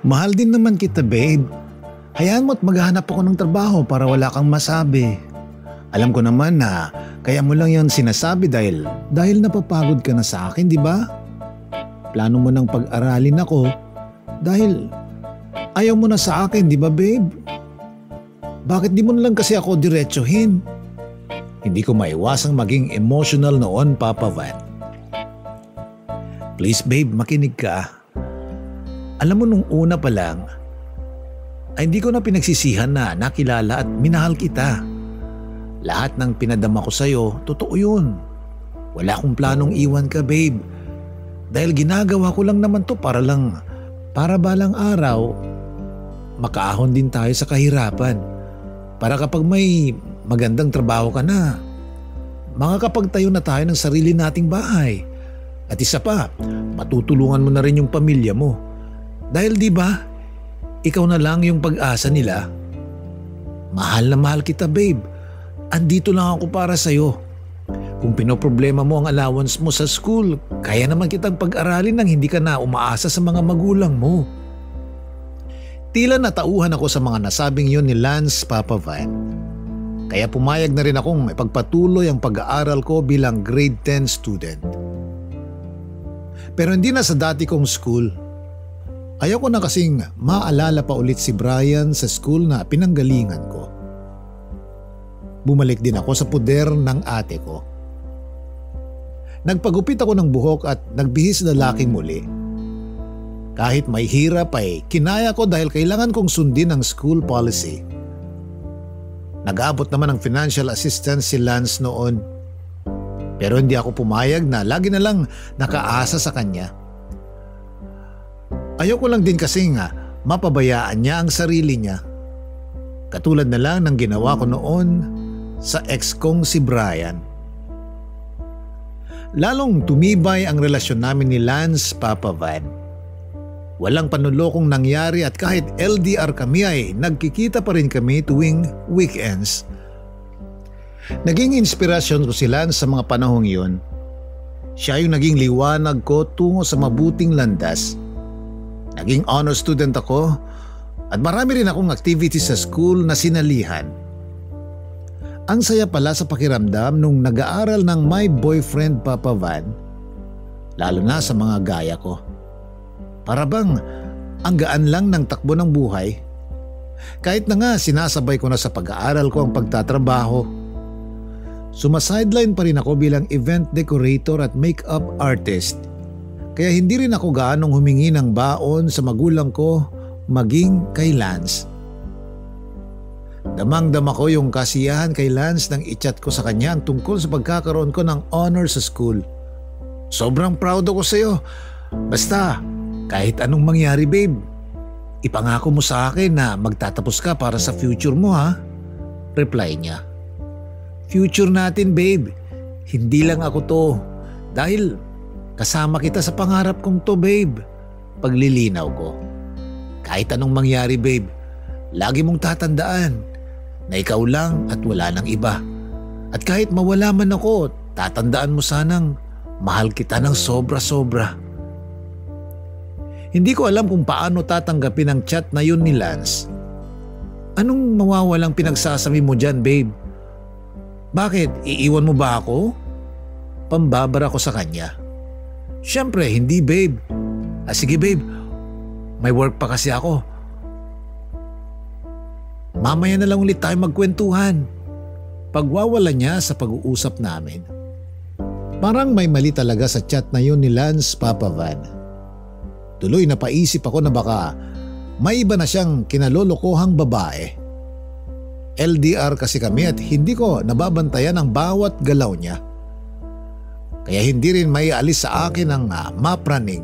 Mahal din naman kita babe. Hayaan mo at maghahanap ako ng trabaho para wala kang masabi. Alam ko naman na kaya mo lang yan sinasabi dahil napapagod ka na sa akin, di ba? plano mo nang pag-aralin ako dahil ayaw mo na sa akin, di ba babe? Bakit di mo na lang kasi ako diretsuhin? Hindi ko maiwasang maging emotional noon, Papa Van. Please babe, makinig ka. Alam mo nung una pa lang, ay hindi ko na pinagsisihan na nakilala at minahal kita. Lahat ng pinadama ko sa'yo, totoo yun. Wala akong planong iwan ka babe. Dahil ginagawa ko lang naman to para balang araw, makaahon din tayo sa kahirapan. Para kapag may magandang trabaho ka na, makakapagtayo na tayo ng sarili nating bahay. At isa pa, matutulungan mo na rin yung pamilya mo. Dahil di ba, ikaw na lang yung pag-asa nila. Mahal na mahal kita babe. Andito lang ako para sa'yo. Kung pinoproblema mo ang allowance mo sa school, kaya naman kitang pag-aralin nang hindi ka na umaasa sa mga magulang mo. Tila natauhan ako sa mga nasabing yun ni Lance, Papa Van. Kaya pumayag na rin akong ipagpatuloy ang pag-aaral ko bilang grade 10 student. Pero hindi na sa dati kong school. Ayoko na kasing maalala pa ulit si Brian sa school na pinanggalingan ko. Bumalik din ako sa puder ng ate ko. Nagpagupit ako ng buhok at nagbihis lalaki muli. Kahit may hirap ay kinaya ko dahil kailangan kong sundin ang school policy. Nag-aabot naman ng financial assistance si Lance noon. Pero hindi ako pumayag na lagi na lang nakaasa sa kanya. Ayoko lang din kasing mapabayaan niya ang sarili niya. Katulad na lang ng ginawa ko noon sa ex kong si Brian. Lalong tumibay ang relasyon namin ni Lance, Papa Van. Walang panulokong nangyari at kahit LDR kami ay nagkikita pa rin kami tuwing weekends. Naging inspirasyon ko si Lance sa mga panahong yun. Siya yung naging liwanag ko tungo sa mabuting landas. Naging honor student ako at marami rin akong activities sa school na sinalihan. Ang saya pala sa pakiramdam nung nag-aaral ng my boyfriend, Papa Van, lalo na sa mga gaya ko. Para bang ang gaan lang ng takbo ng buhay. Kahit na nga sinasabay ko na sa pag-aaral ko ang pagtatrabaho. Sumasideline pa rin ako bilang event decorator at makeup artist. Kaya hindi rin ako gaanong humingi ng baon sa magulang ko maging kay Lance. Damang-dama ko yung kasiyahan kay Lance nang i-chat ko sa kanya ang tungkol sa pagkakaroon ko ng honor sa school. Sobrang proud ako sa iyo. Basta, kahit anong mangyari babe, ipangako mo sa akin na magtatapos ka para sa future mo ha? Reply niya. Future natin babe, hindi lang ako to. Dahil kasama kita sa pangarap kong to babe. Paglilinaw ko. Kahit anong mangyari babe, lagi mong tatandaan na ikaw lang at wala nang iba. At kahit mawala man ako, tatandaan mo sanang mahal kita ng sobra-sobra. Hindi ko alam kung paano tatanggapin ang chat na yun ni Lance. Anong mawawalang pinagsasabi mo dyan, babe? Bakit? Iiwan mo ba ako? Pambabara ko sa kanya. Siyempre, hindi babe. Sige babe, may work pa kasi ako. Mamaya na lang ulit tayo magkwentuhan. Pagwawala niya sa pag-uusap namin. Parang may mali talaga sa chat na yun ni Lance, Papa Van. Tuloy napaisip ako na baka may iba na siyang kinalolokohang babae. LDR kasi kami at hindi ko nababantayan ang bawat galaw niya. Kaya hindi rin may alis sa akin ang mapraning.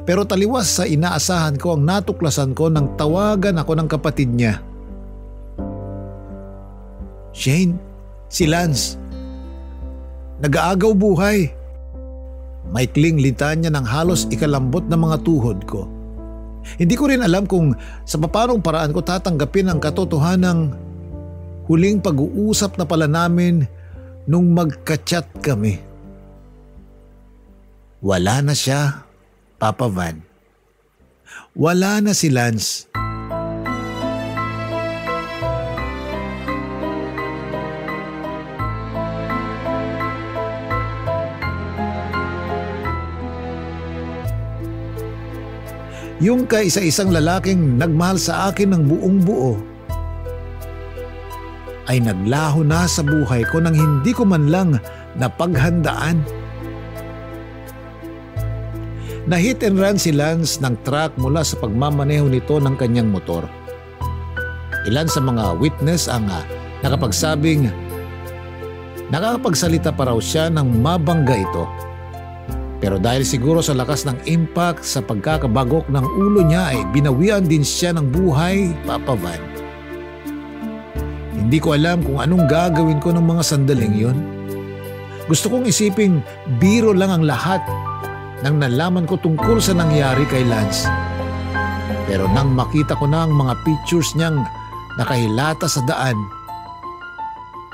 Pero taliwas sa inaasahan ko ang natuklasan ko nang tawagan ako ng kapatid niya. Shane, si Lance. Nag-aagaw buhay. Maikling litanya ng halos ikalambot na mga tuhod ko. Hindi ko rin alam kung sa papanong paraan ko tatanggapin ang katotohanang huling pag-uusap na pala namin nung magka-chat kami. Wala na siya, Papa Van. Wala na si Lance. Yung kaisa-isang lalaking nagmahal sa akin ng buong buo ay naglaho na sa buhay ko nang hindi ko man lang napaghandaan. Na-hit and run si Lance ng truck mula sa pagmamaneho nito ng kanyang motor. Ilan sa mga witness ang nakapagsabing nakakapagsalita pa raw siya ng mabangga ito. Pero dahil siguro sa lakas ng impact sa pagkakabagok ng ulo niya ay binawian din siya ng buhay, Papa Van. Hindi ko alam kung anong gagawin ko ng mga sandaling yun. Gusto kong isiping biro lang ang lahat nang nalaman ko tungkol sa nangyari kay Lance. Pero nang makita ko na ang mga pictures niyang nakahilata sa daan,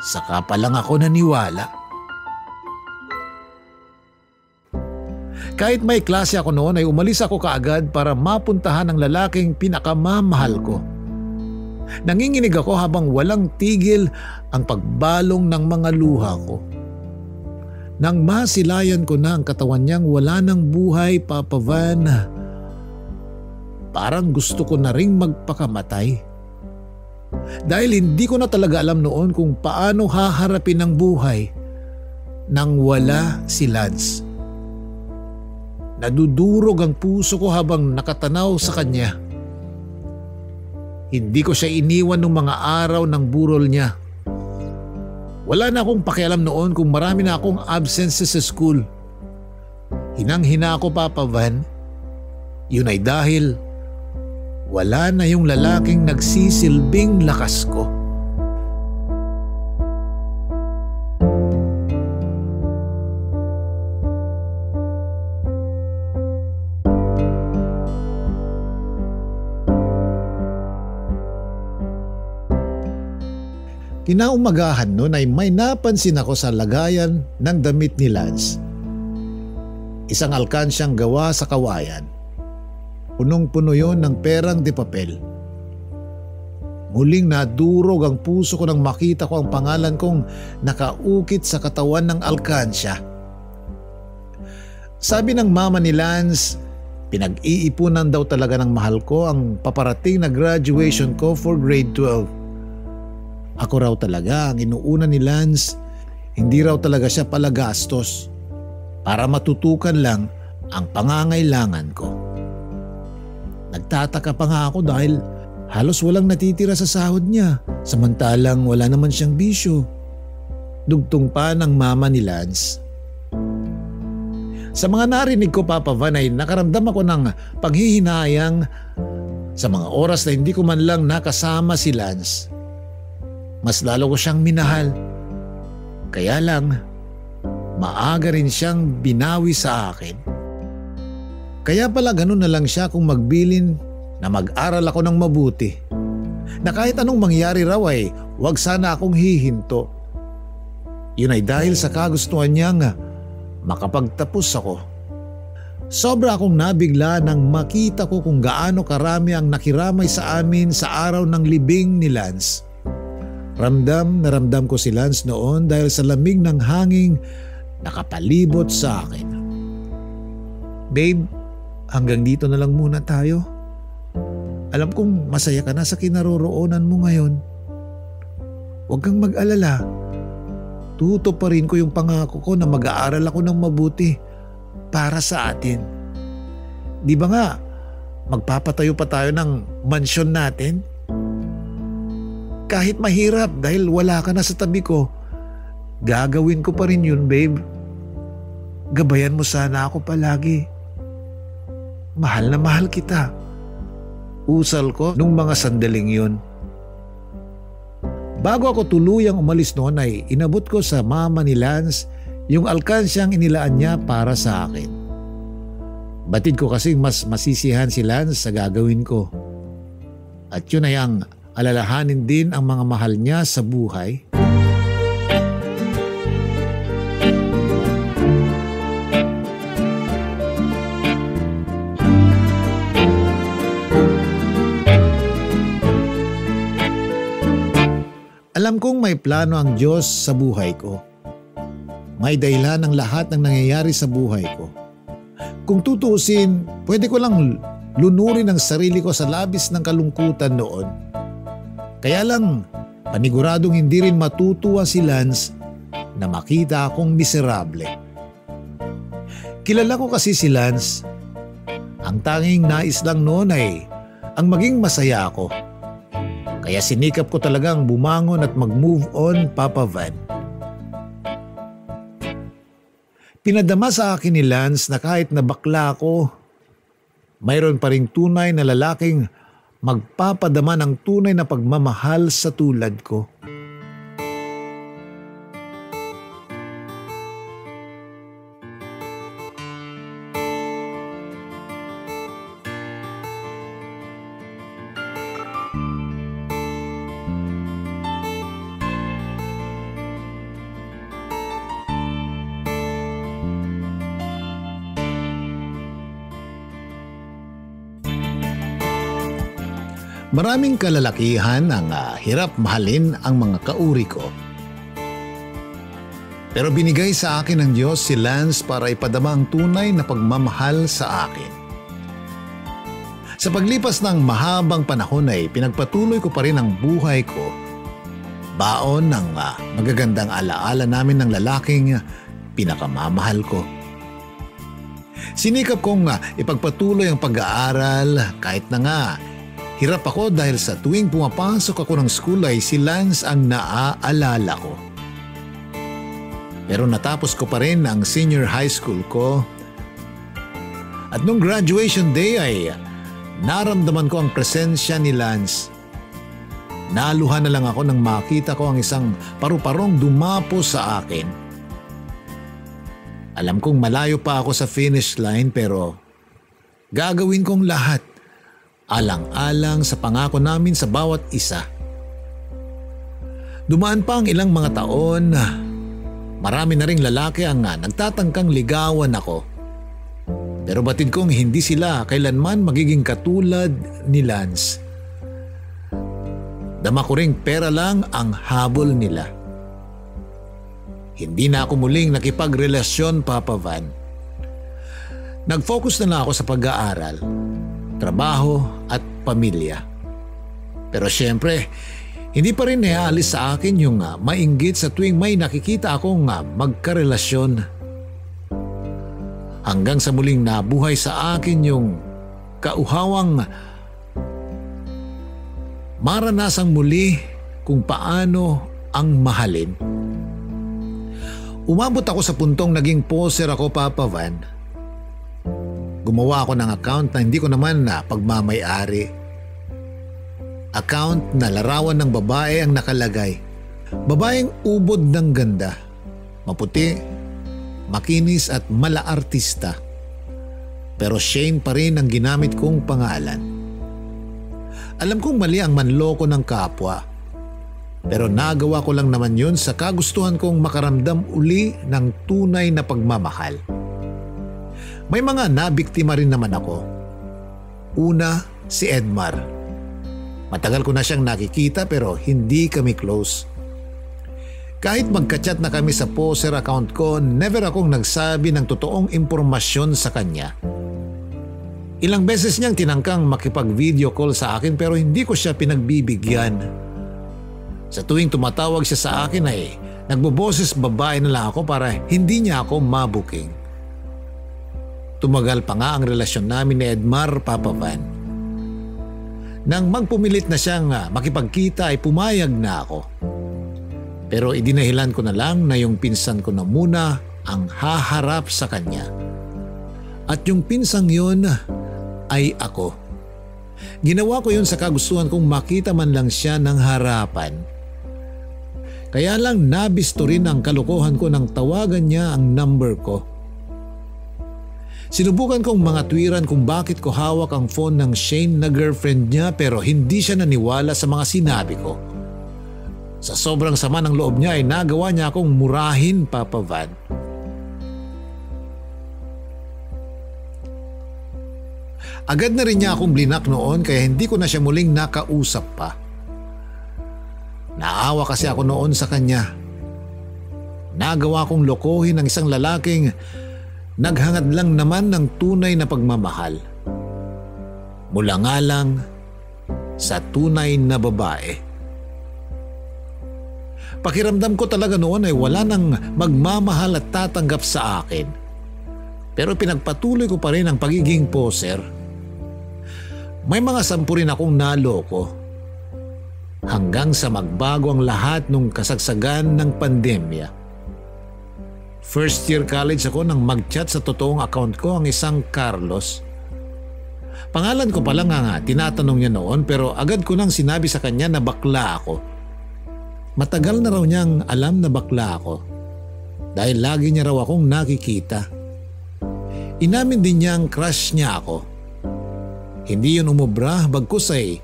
saka pa lang ako naniwala. Kahit may klase ako noon ay umalis ako kaagad para mapuntahan ang lalaking pinakamamahal ko. Nanginginig ako habang walang tigil ang pagbalong ng mga luha ko. Nang masilayan ko na ang katawan niyang wala ng buhay, Papa Van, parang gusto ko na ring magpakamatay. Dahil hindi ko na talaga alam noon kung paano haharapin ang buhay nang wala si Lance. Nadudurog ang puso ko habang nakatanaw sa kanya. Hindi ko siya iniwan nung mga araw ng burol niya. Wala na akong pakialam noon kung marami na akong absences sa school. Hinang-hina ako, Papa Van. Yun ay dahil wala na yung lalaking nagsisilbing lakas ko. Kinaumagahan noon ay may napansin ako sa lagayan ng damit ni Lance. Isang alkansyang gawa sa kawayan. Punong-puno yon ng perang de papel. Muling nadurog ang puso ko nang makita ko ang pangalan kong nakaukit sa katawan ng alkansya. Sabi ng mama ni Lance, pinag-iipunan daw talaga ng mahal ko ang paparating na graduation ko for grade 12. Ako raw talaga ang inuuna ni Lance, hindi raw talaga siya palagastos para matutukan lang ang pangangailangan ko. Nagtataka pa nga ako dahil halos walang natitira sa sahod niya samantalang wala naman siyang bisyo. Dugtong pa ng mama ni Lance. Sa mga narinig ko, Papa Van, ay nakaramdam ako ng paghihinayang sa mga oras na hindi ko man lang nakasama si Lance. Mas lalo ko siyang minahal. Kaya lang, maaga rin siyang binawi sa akin. Kaya pala ganun na lang siya kung magbilin na mag-aral ako ng mabuti. Na kahit anong mangyari raw ay wag sana akong hihinto. Yun ay dahil sa kagustuhan niyang makapagtapos ako. Sobra akong nabigla nang makita ko kung gaano karami ang nakiramay sa amin sa araw ng libing ni Lance. Ramdam na ramdam ko si Lance noon dahil sa lamig ng hanging nakapalibot sa akin. Babe, hanggang dito na lang muna tayo. Alam kong masaya ka na sa kinaroroonan mo ngayon. Huwag kang mag-alala. Tutuparin ko yung pangako ko na mag-aaral ako ng mabuti para sa atin. Di ba nga, magpapatayo pa tayo ng mansyon natin? Kahit mahirap dahil wala ka na sa tabi ko, gagawin ko pa rin yun, babe. Gabayan mo sana ako palagi. Mahal na mahal kita. Usal ko nung mga sandaling yun. Bago ako tuluyang umalis noon ay inabot ko sa mama ni Lance yung alkansyang inilaan niya para sa akin. Batid ko kasing mas masisihan si Lance sa gagawin ko. At yun ay ang alalahanin din ang mga mahal niya sa buhay. Alam kong may plano ang Diyos sa buhay ko. May dahilan ang lahat ng nangyayari sa buhay ko. Kung tutuusin, pwede ko lang lunurin ang sarili ko sa labis ng kalungkutan noon. Kaya lang, paniguradong hindi rin matutuwa si Lance na makita akong miserable. Kilala ko kasi si Lance. Ang tanging nais lang noon ay ang maging masaya ako. Kaya sinikap ko talagang bumangon at mag-move on, Papa Van. Pinadama sa akin ni Lance na kahit na bakla ako, mayroon pa ring tunay na lalaking magpapadama ng tunay na pagmamahal sa tulad ko. Maraming kalalakihan ang hirap mahalin ang mga kauri ko. Pero binigay sa akin ng Diyos si Lance para ipadama ang tunay na pagmamahal sa akin. Sa paglipas ng mahabang panahon ay pinagpatuloy ko pa rin ang buhay ko. Baon ng magagandang alaala namin ng lalaking pinakamamahal ko. Sinikap kong ipagpatuloy ang pag-aaral kahit na nga hirap ako dahil sa tuwing pumapasok ako ng school ay si Lance ang naaalala ko. Pero natapos ko pa rin ang senior high school ko. At nung graduation day ay naramdaman ko ang presensya ni Lance. Naluhan na lang ako nang makita ko ang isang paru-parong dumapo sa akin. Alam kong malayo pa ako sa finish line pero gagawin kong lahat. Alang-alang sa pangako namin sa bawat isa. Dumaan pa ang ilang mga taon, marami na ring lalaki ang nagtatangkang ligawan ako. Pero batid kong hindi sila kailanman magiging katulad ni Lance. Dama ko ring pera lang ang habol nila. Hindi na ako muling nakipagrelasyon, Papa Van. Nag-focus na lang ako sa pag-aaral, trabaho at pamilya. Pero syempre, hindi pa rin naialis sa akin yung mainggit sa tuwing may nakikita akong magkarelasyon. Hanggang sa muling nabuhay sa akin yung kauhawang maranasang muli kung paano ang mahalin. Umabot ako sa puntong naging poser ako, Papa Van. Gumawa ako ng account na hindi ko naman pagmamay-ari. Account na larawan ng babae ang nakalagay. Babaeng ubod ng ganda, maputi, makinis at malaartista. Pero Shane pa rin ang ginamit kong pangalan. Alam kong mali ang manloko ng kapwa. Pero nagawa ko lang naman yun sa kagustuhan kong makaramdam uli ng tunay na pagmamahal. May mga nabiktima rin naman ako. Una, si Edmar. Matagal ko na siyang nakikita pero hindi kami close. Kahit magka-chat na kami sa poser account ko, never akong nagsabi ng totoong impormasyon sa kanya. Ilang beses niyang tinangkang makipag-video call sa akin pero hindi ko siya pinagbibigyan. Sa tuwing tumatawag siya sa akin ay nagboboses babae na lang ako para hindi niya ako mabuking. Tumagal pa nga ang relasyon namin ni Edmar, Papa Van. Nang magpumilit na siyang makipagkita ay pumayag na ako. Pero idinahilan ko na lang na yung pinsan ko na muna ang haharap sa kanya. At yung pinsang yun ay ako. Ginawa ko yun sa kagustuhan kong makita man lang siya ng harapan. Kaya lang nabisto rin ang kalokohan ko nang tawagan niya ang number ko. Sinubukan kong mga tuwiran kung bakit ko hawak ang phone ng Shane na girlfriend niya pero hindi siya naniwala sa mga sinabi ko. Sa sobrang sama ng loob niya ay nagawa niya akong murahin, Papa Van. Agad na rin niya akong blinak noon kaya hindi ko na siya muling nakausap pa. Naawa kasi ako noon sa kanya. Nagawa kong lokohin ang isang lalaking naghangad lang naman ng tunay na pagmamahal. mula nga lang sa tunay na babae. Pakiramdam ko talaga noon ay wala nang magmamahal at tatanggap sa akin. Pero pinagpatuloy ko pa rin ang pagiging poser. May mga sampu rin akong naloko. Hanggang sa magbago ang lahat nung kasagsagan ng pandemya. First year college ako nang mag-chat sa totoong account ko ang isang Carlos. Pangalan ko pa lang nga tinatanong niya noon pero agad ko nang sinabi sa kanya na bakla ako. Matagal na raw niyang alam na bakla ako dahil lagi niya raw akong nakikita. Inamin din niya ang crush niya ako. Hindi yun umubra bagkus ay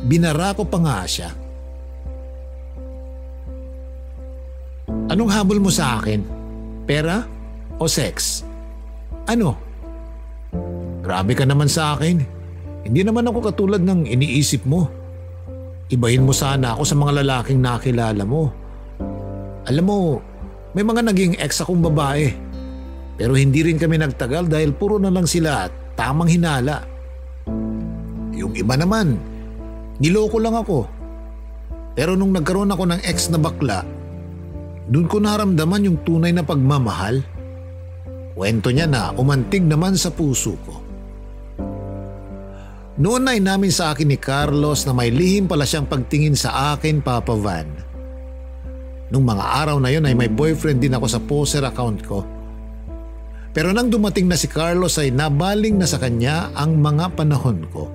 binara ko pa nga siya. Anong habol mo sa akin? Pera o sex? Ano? Grabe ka naman sa akin. Hindi naman ako katulad ng iniisip mo. Ibahin mo sana ako sa mga lalaking nakilala mo. Alam mo, may mga naging ex akong babae. Pero hindi rin kami nagtagal dahil puro na lang sila tamang hinala. Yung iba naman, niloko lang ako. Pero nung nagkaroon ako ng ex na bakla, dun ko naramdaman yung tunay na pagmamahal. Kwento niya na umantig naman sa puso ko. Noon na inamin sa akin ni Carlos na may lihim pala siyang pagtingin sa akin, Papa Van. Nung mga araw na yun ay may boyfriend din ako sa poser account ko. Pero nang dumating na si Carlos ay nabaling na sa kanya ang mga panahon ko.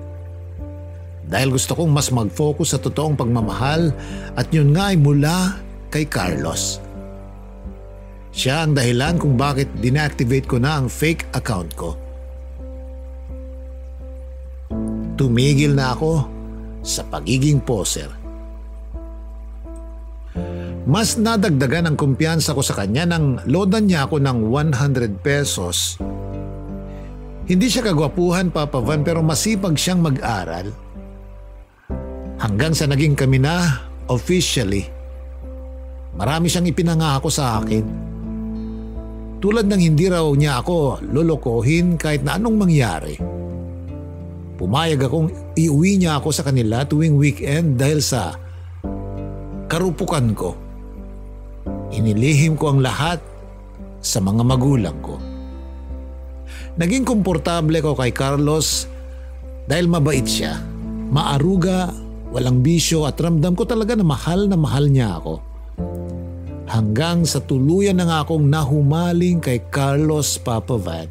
Dahil gusto kong mas mag-focus sa totoong pagmamahal at yun nga ay mula kay Carlos. Siya ang dahilan kung bakit dinactivate ko na ang fake account ko. Tumigil na ako sa pagiging poser. Mas nadagdagan ang kumpiyansa ko sa kanya nang loadan niya ako ng 100 pesos. Hindi siya kagwapuhan, Papa Van, pero masipag siyang mag-aral. Hanggang sa naging kami na officially. Marami siyang ipinangako sa akin. Tulad ng hindi raw niya ako lolokohin kahit na anong mangyari. Pumayag akong iuwi niya ako sa kanila tuwing weekend dahil sa karupukan ko. Inilihim ko ang lahat sa mga magulang ko. Naging komportable ko kay Carlos dahil mabait siya, maaruga, walang bisyo at ramdam ko talaga na mahal niya ako. Hanggang sa tuluyan na nga akong nahumaling kay Carlos, Papa Van.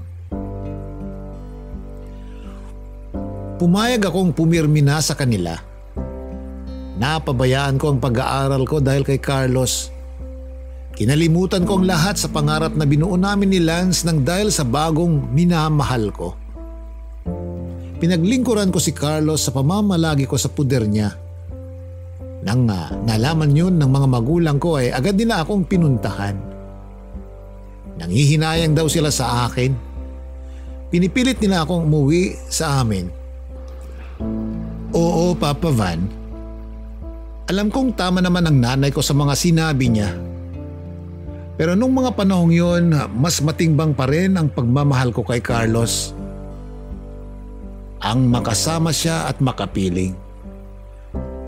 Pumayag akong pumirmi na sa kanila. Napabayaan ko ang pag-aaral ko dahil kay Carlos. Kinalimutan ko ang lahat sa pangarap na binuo namin ni Lance nang dahil sa bagong minamahal ko. Pinaglingkuran ko si Carlos sa pamamalagi ko sa puder niya. Nang nalaman yun ng mga magulang ko ay agad nila akong pinuntahan. Nanghihinayang daw sila sa akin. Pinipilit nila akong umuwi sa amin. Oo, Papa Van. Alam kong tama naman ang nanay ko sa mga sinabi niya. Pero nung mga panahong yun, mas matimbang pa rin ang pagmamahal ko kay Carlos. Ang makasama siya at makapiling.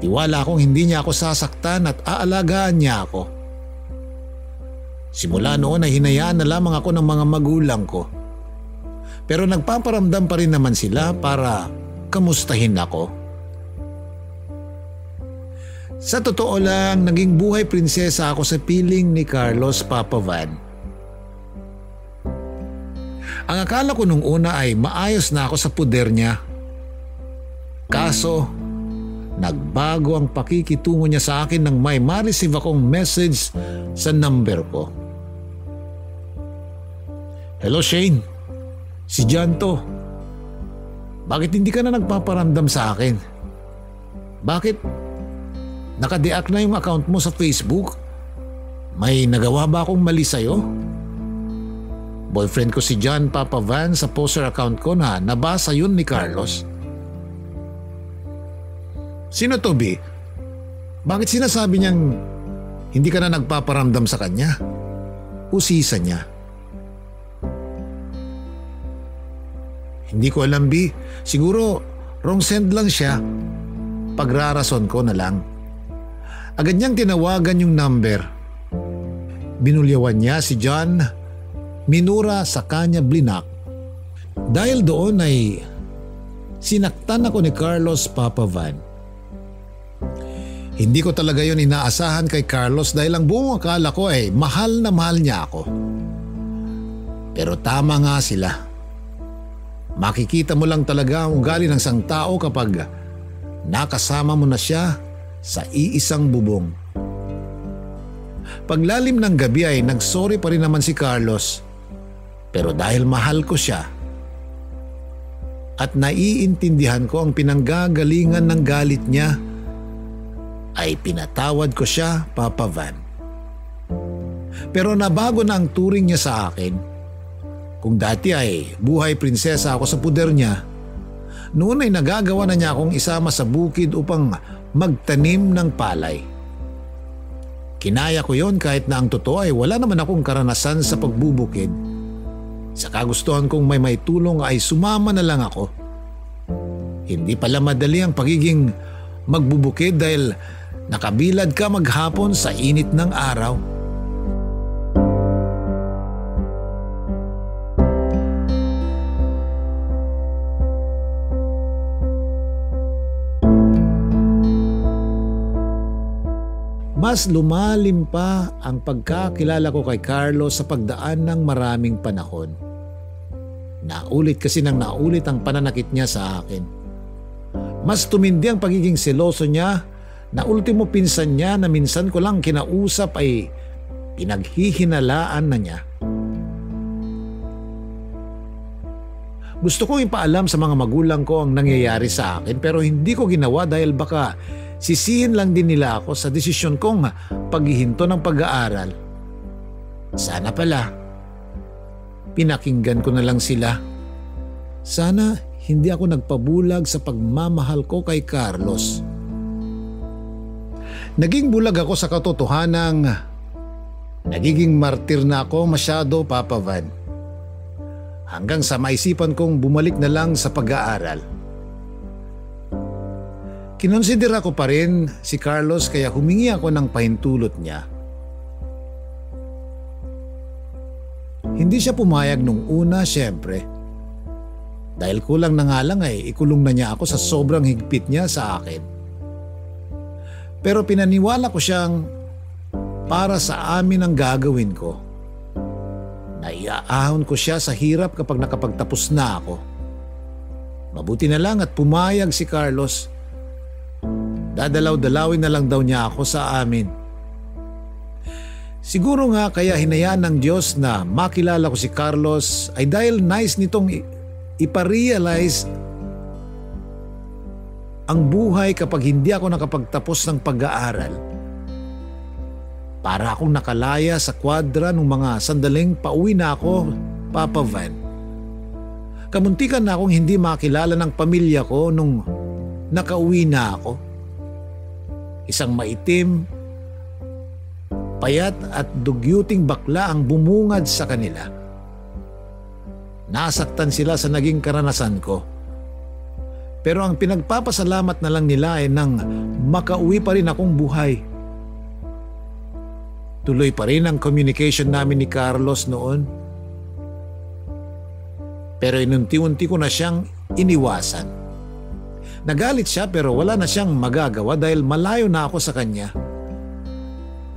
Tiwala akong hindi niya ako sasaktan at aalagaan niya ako. Simula noon ay hinayaan na lamang ako ng mga magulang ko. Pero nagpaparamdam pa rin naman sila para kamustahin ako. Sa totoo lang, naging buhay prinsesa ako sa piling ni Carlos, Papa Van. Ang akala ko nung una ay maayos na ako sa puder niya. Kaso, nagbago ang pakikitungo niya sa akin nang may ma-receive akong message sa number ko. Hello Shane, si John to. Bakit hindi ka na nagpaparamdam sa akin? Bakit naka-deact na yung account mo sa Facebook? May nagawa ba akong mali sa'yo? Boyfriend ko si John, Papa Van, sa poster account ko na nabasa yun ni Carlos. Sino to, B? Bakit sinasabi niyang hindi ka na nagpaparamdam sa kanya? Usisa niya. Hindi ko alam, B. Siguro wrong send lang siya. Pagrarason ko na lang. Agad niyang tinawagan yung number. Binulyawan niya si John. Minura sa kanya blinak. Dahil doon ay sinaktan ako ni Carlos, Papa Van. Hindi ko talaga yon inaasahan kay Carlos dahil ang buong akala ko ay mahal na mahal niya ako. Pero tama nga sila. Makikita mo lang talaga ang ugali ng isang tao kapag nakasama mo na siya sa iisang bubong. Paglalim ng gabi ay nagsorry pa rin naman si Carlos. Pero dahil mahal ko siya at naiintindihan ko ang pinanggagalingan ng galit niya, ay pinatawad ko siya, Papa Van. Pero nabago na ang turing niya sa akin. Kung dati ay buhay prinsesa ako sa puder niya, noon ay nagagawa na niya akong isama sa bukid upang magtanim ng palay. Kinaya ko yon kahit na ang totoo ay wala naman akong karanasan sa pagbubukid. Sa kagustuhan kong may tulong ay sumama na lang ako. Hindi pala madali ang pagiging magbubukid dahil nakabilad ka maghapon sa init ng araw. Mas lumalim pa ang pagkakilala ko kay Carlos sa pagdaan ng maraming panahon. Naulit kasi nang naulit ang pananakit niya sa akin. Mas tumindi ang pagiging seloso niya na ultimo pinsan niya na minsan ko lang kinausap ay pinaghihinalaan na niya. Gusto kong ipaalam sa mga magulang ko ang nangyayari sa akin pero hindi ko ginawa dahil baka sisihin lang din nila ako sa desisyon kong paghihinto ng pag-aaral. Sana pala, pinakinggan ko na lang sila. Sana hindi ako nagpabulag sa pagmamahal ko kay Carlos. Naging bulag ako sa katotohanang nagiging martir na ako masyado, Papa Van. Hanggang sa maisipan kong bumalik na lang sa pag-aaral. Kinonsidera ko pa rin si Carlos kaya humingi ako ng pahintulot niya. Hindi siya pumayag nung una, syempre. Dahil kulang na nga lang ay ikulong na niya ako sa sobrang higpit niya sa akin. Pero pinaniwala ko siyang para sa amin ang gagawin ko. Naiaahon ko siya sa hirap kapag nakapagtapos na ako. Mabuti na lang at pumayag si Carlos. Dadalaw-dalawin na lang daw niya ako sa amin. Siguro nga kaya hinayaan ng Diyos na makilala ko si Carlos ay dahil nais nitong iparealize ang buhay kapag hindi ako nakapagtapos ng pag-aaral. Para akong nakalaya sa kwadra ng mga sandaling pauwi na ako, Papa Van. Kamuntikan na akong hindi makilala ng pamilya ko nung nakauwi na ako. Isang maitim, payat at dugyuting bakla ang bumungad sa kanila. Nasaktan sila sa naging karanasan ko. Pero ang pinagpapasalamat na lang nila ay nang makauwi pa rin akong buhay. Tuloy pa rin ang communication namin ni Carlos noon. Pero inunti-unti ko na siyang iniwasan. Nagalit siya pero wala na siyang magagawa dahil malayo na ako sa kanya.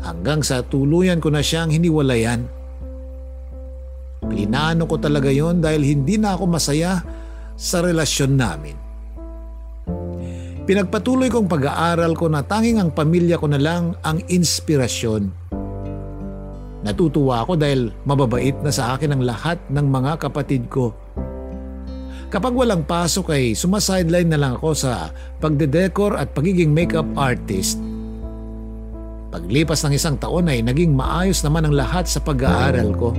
Hanggang sa tuluyan ko na siyang hiniwalayan. Plinano ko talaga yon dahil hindi na ako masaya sa relasyon namin. Pinagpatuloy kong pag-aaral ko na tanging ang pamilya ko na lang ang inspirasyon. Natutuwa ako dahil mababait na sa akin ang lahat ng mga kapatid ko. Kapag walang pasok ay sumasideline na lang ako sa pagdedekor at pagiging makeup artist. Paglipas ng isang taon ay naging maayos naman ang lahat sa pag-aaral ko.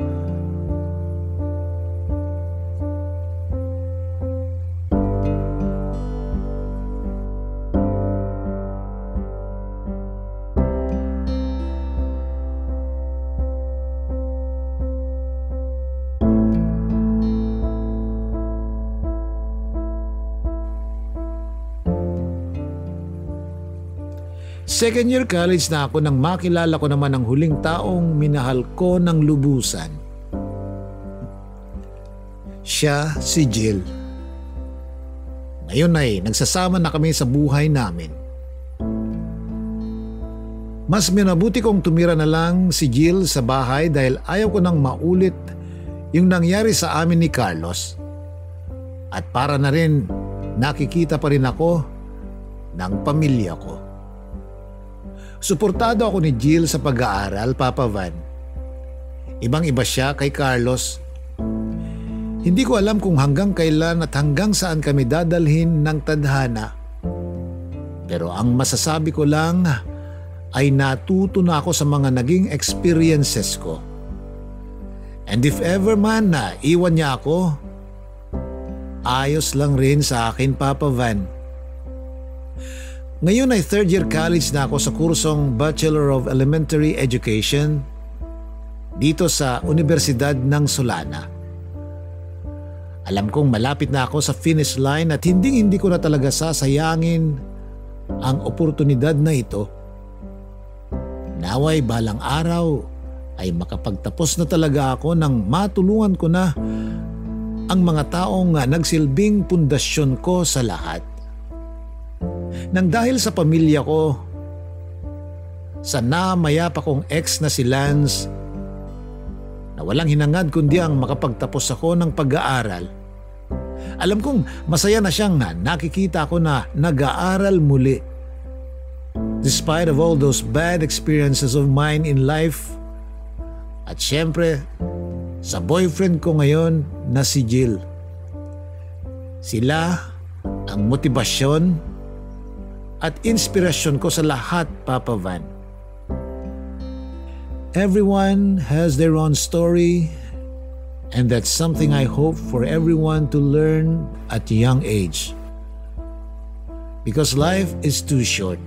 Second year college na ako nang makilala ko naman ang huling taong minahal ko ng lubusan. Siya si Jill. Ngayon ay nagsasama na kami sa buhay namin. Mas minabuti kong tumira na lang si Jill sa bahay dahil ayaw ko nang maulit yung nangyari sa amin ni Carlos. At para na rin nakikita pa rin ako ng pamilya ko. Suportado ako ni Jill sa pag-aaral, Papa Van. Ibang-iba siya kay Carlos. Hindi ko alam kung hanggang kailan at hanggang saan kami dadalhin ng tadhana. Pero ang masasabi ko lang ay natuto na ako sa mga naging experiences ko. And if ever man na iwan niya ako, ayos lang rin sa akin, Papa Van. Ngayon ay third year college na ako sa kursong Bachelor of Elementary Education dito sa Universidad ng Solana. Alam kong malapit na ako sa finish line at hindi ko na talaga sasayangin ang oportunidad na ito. Naway balang araw ay makapagtapos na talaga ako nang matulungan ko na ang mga taong nagsilbing pundasyon ko sa lahat. Nang dahil sa pamilya ko, sa namayapa kong ex na si Lance, na walang hinangad kundi ang makapagtapos ako ng pag-aaral. Alam kong masaya na siyang nakikita ko na nag-aaral muli. Despite of all those bad experiences of mine in life, at syempre sa boyfriend ko ngayon na si Jill. Sila ang motibasyon at inspirasyon ko sa lahat, Papa Van. Everyone has their own story, and that's something I hope for everyone to learn at a young age. Because life is too short.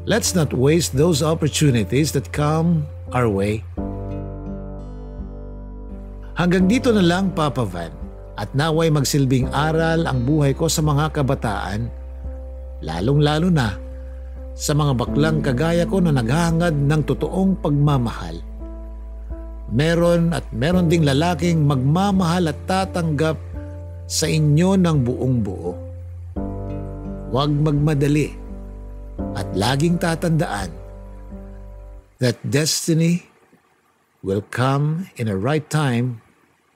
Let's not waste those opportunities that come our way. Hanggang dito na lang, Papa Van, at naway magsilbing aral ang buhay ko sa mga kabataan, lalong-lalo na sa mga baklang kagaya ko na naghahangad ng totoong pagmamahal. Meron ding lalaking magmamahal at tatanggap sa inyo ng buong buo. Huwag magmadali at laging tatandaan that destiny will come in a right time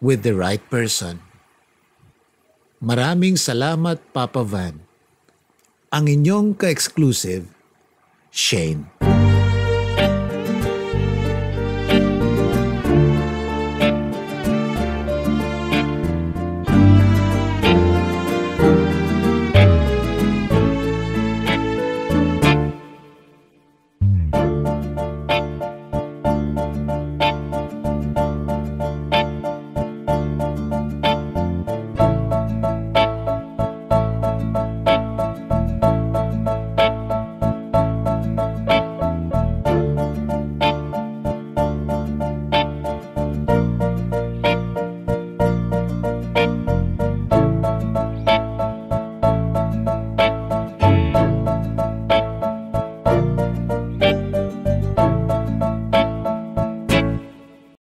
with the right person. Maraming salamat, Papa Van. Ang inyong ka-exclusive, Shane.